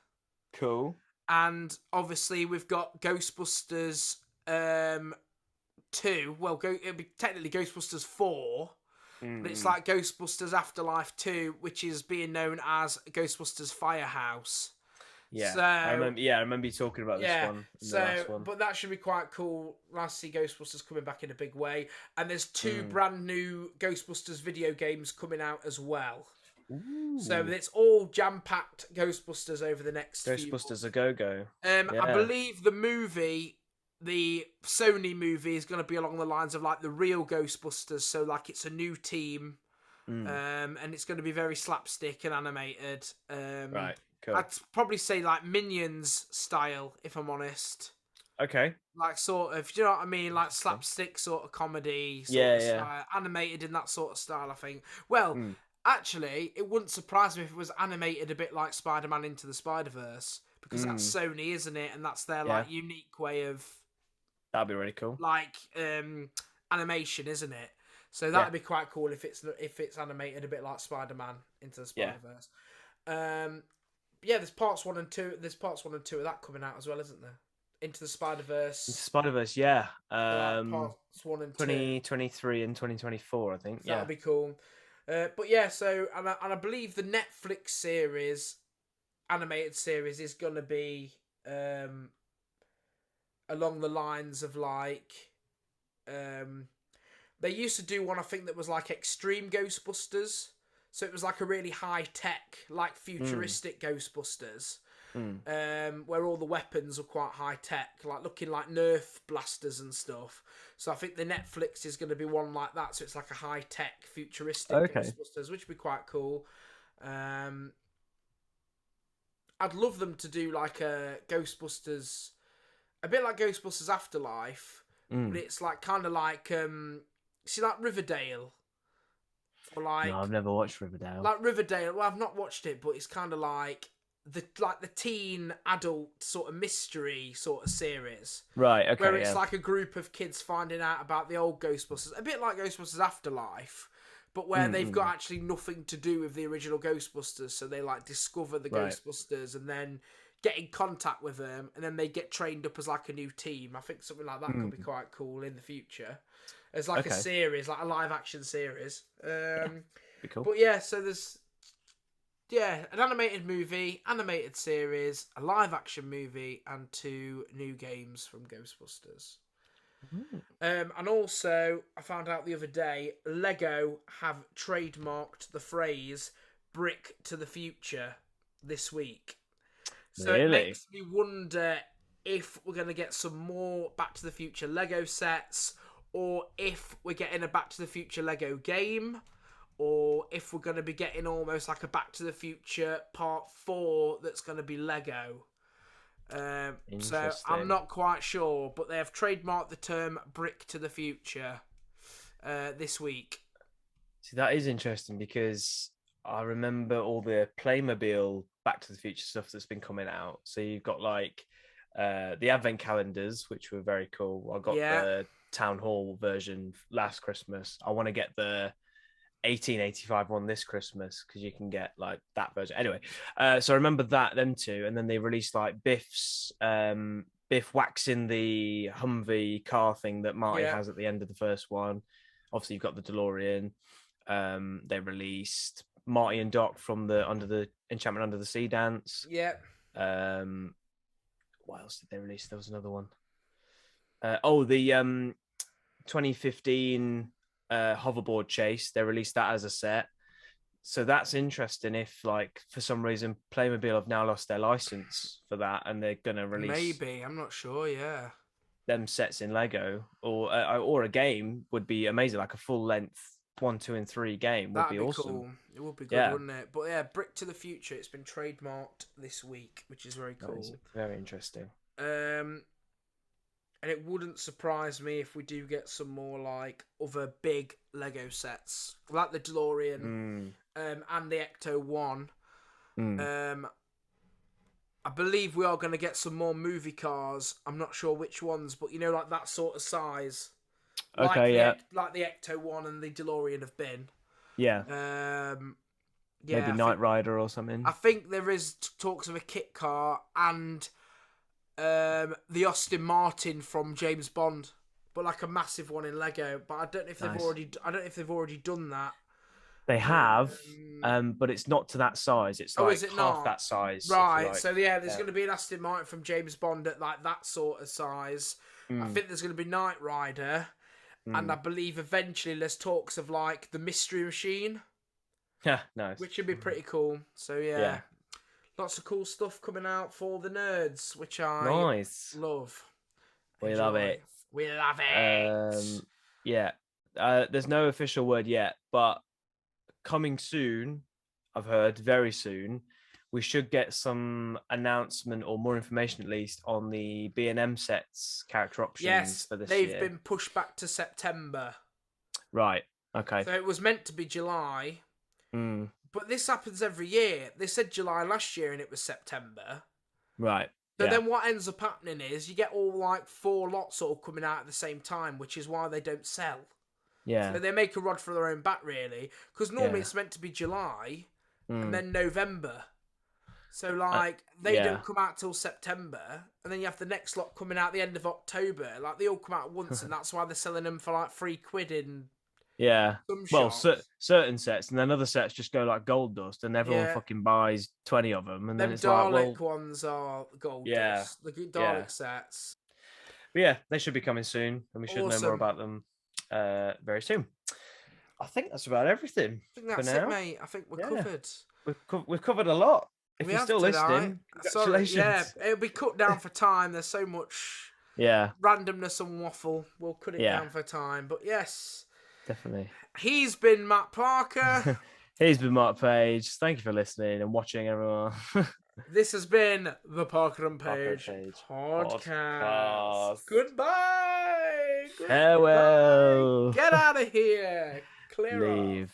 Cool. And obviously we've got Ghostbusters 2. Well, it'll be technically Ghostbusters 4. But it's like Ghostbusters Afterlife 2, which is being known as Ghostbusters Firehouse. Yeah, so, I remember you talking about this one. The last one. But that should be quite cool. Nice to see Ghostbusters coming back in a big way. And there's 2 brand new Ghostbusters video games coming out as well. Ooh. So it's all jam-packed Ghostbusters over the next few Ghostbusters a go-go. I believe the Sony movie is going to be along the lines of like the real Ghostbusters. So like it's a new team. And it's going to be very slapstick and animated. Right. Cool. I'd probably say like Minions style, if I'm honest. Okay. Like sort of, do you know what I mean? Like slapstick sort of comedy. Animated in that sort of style, I think. Well, actually, it wouldn't surprise me if it was animated a bit like Spider-Man Into the Spider-Verse. Because that's Sony, isn't it? And that's their like unique way of... That'd be really cool. Like animation, isn't it? So that'd be quite cool if it's animated a bit like Spider-Man Into the Spider-Verse. There's parts 1 and 2. There's parts 1 and 2 of that coming out as well, isn't there? Into the Spider-Verse. Spider-Verse, yeah. Parts 1 and 2. 2023 and 2024, I think. That'd be cool. But yeah, so and I believe the Netflix series, animated series, is gonna be along the lines of like they used to do one, I think, that was like Extreme Ghostbusters. So it was like a really high tech, like futuristic Ghostbusters, where all the weapons were quite high tech, like looking like Nerf blasters and stuff. So I think the Netflix is going to be one like that. So it's like a high tech, futuristic Ghostbusters, which would be quite cool. I'd love them to do like a Ghostbusters, a bit like Ghostbusters Afterlife, but it's like kind of like see like Riverdale. Or like, no, I've never watched Riverdale. Like Riverdale, well, I've not watched it, but it's kind of like the teen adult sort of mystery sort of series. Right. Okay. Where it's yeah. like a group of kids finding out about the old Ghostbusters, a bit like Ghostbusters Afterlife, but where they've got actually nothing to do with the original Ghostbusters. So they like discover the Right. Ghostbusters and then get in contact with them, and then they get trained up as like a new team. I think something like that could be quite cool in the future. As like a series, like a live action series. Be cool. But yeah, so there's an animated movie, animated series, a live action movie, and 2 new games from Ghostbusters. And also, I found out the other day, Lego have trademarked the phrase "brick to the future" this week. So Really? it makes me wonder if we're going to get some more Back to the Future Lego sets, or if we're getting a Back to the Future Lego game, or if we're going to be getting almost like a Back to the Future Part 4 that's going to be Lego. So I'm not quite sure, but they have trademarked the term "brick to the future" this week. See, that is interesting because I remember all the Playmobil Back to the Future stuff that's been coming out. So you've got like the advent calendars, which were very cool. I got the Town Hall version last Christmas. I want to get the 1885 one this Christmas because you can get like that version. Anyway, so I remember them two, and then they released like Biff waxing the Humvee car thing that Marty has at the end of the first one. Obviously, you've got the DeLorean. They released Marty and Doc from the Enchantment Under the Sea dance. Yeah. What else did they release? There was another one. The 2015 hoverboard chase. They released that as a set. So that's interesting if, like, for some reason, Playmobil have now lost their license for that and they're going to release... Maybe. I'm not sure, yeah. ...them sets in Lego. Or a game would be amazing, like a full-length 1, 2, and 3 game would be awesome. Cool. It would be good, wouldn't it? But yeah, Brick to the Future, it's been trademarked this week, which is very cool. Very interesting. And it wouldn't surprise me if we do get some more like other big Lego sets, like the DeLorean and the Ecto 1. I believe we are going to get some more movie cars. I'm not sure which ones, but you know, like that sort of size. Okay, like the Ecto 1 and the DeLorean have been. Yeah. Maybe Knight Rider or something. I think there is talks of a kit car and the Aston Martin from James Bond, but like a massive one in Lego. But I don't know if they've already done that. They have, but it's not to that size. It's like half that size. Right. So there's going to be an Aston Martin from James Bond at like that sort of size. I think there's going to be Knight Rider, and I believe eventually there's talks of like the Mystery Machine. Yeah, nice. Which would be pretty cool. So yeah. Lots of cool stuff coming out for the nerds, which I love. We love it. We love it. Yeah. There's no official word yet, but coming soon, I've heard very soon, we should get some announcement or more information at least on the B&M sets character options for this year. Yes, they've been pushed back to September. Right. Okay. So it was meant to be July. But this happens every year. They said July last year and it was September. Right. So then what ends up happening is you get all like 4 lots all coming out at the same time, which is why they don't sell. Yeah. So they make a rod for their own back, really. Because normally it's meant to be July and then November. So like they don't come out till September, and then you have the next lot coming out the end of October. Like they all come out at once, and that's why they're selling them for like £3 in... certain sets, and then other sets just go like gold dust, and everyone fucking buys 20 of them, and then it's Dalek ones are gold dust. The Dalek sets. But they should be coming soon, and we should know more about them very soon. I think that's about everything. I think that's it, mate. I think we're covered. We've covered a lot. If you're still listening, congratulations. Sorry, it'll be cut down for time. There's so much randomness and waffle. We'll cut it down for time. But yes. Definitely. He's been Matt Parker. He's been Mark Page. Thank you for listening and watching, everyone. This has been the Parker and Page podcast. Goodbye. Farewell. Get out of here. Clear Leave.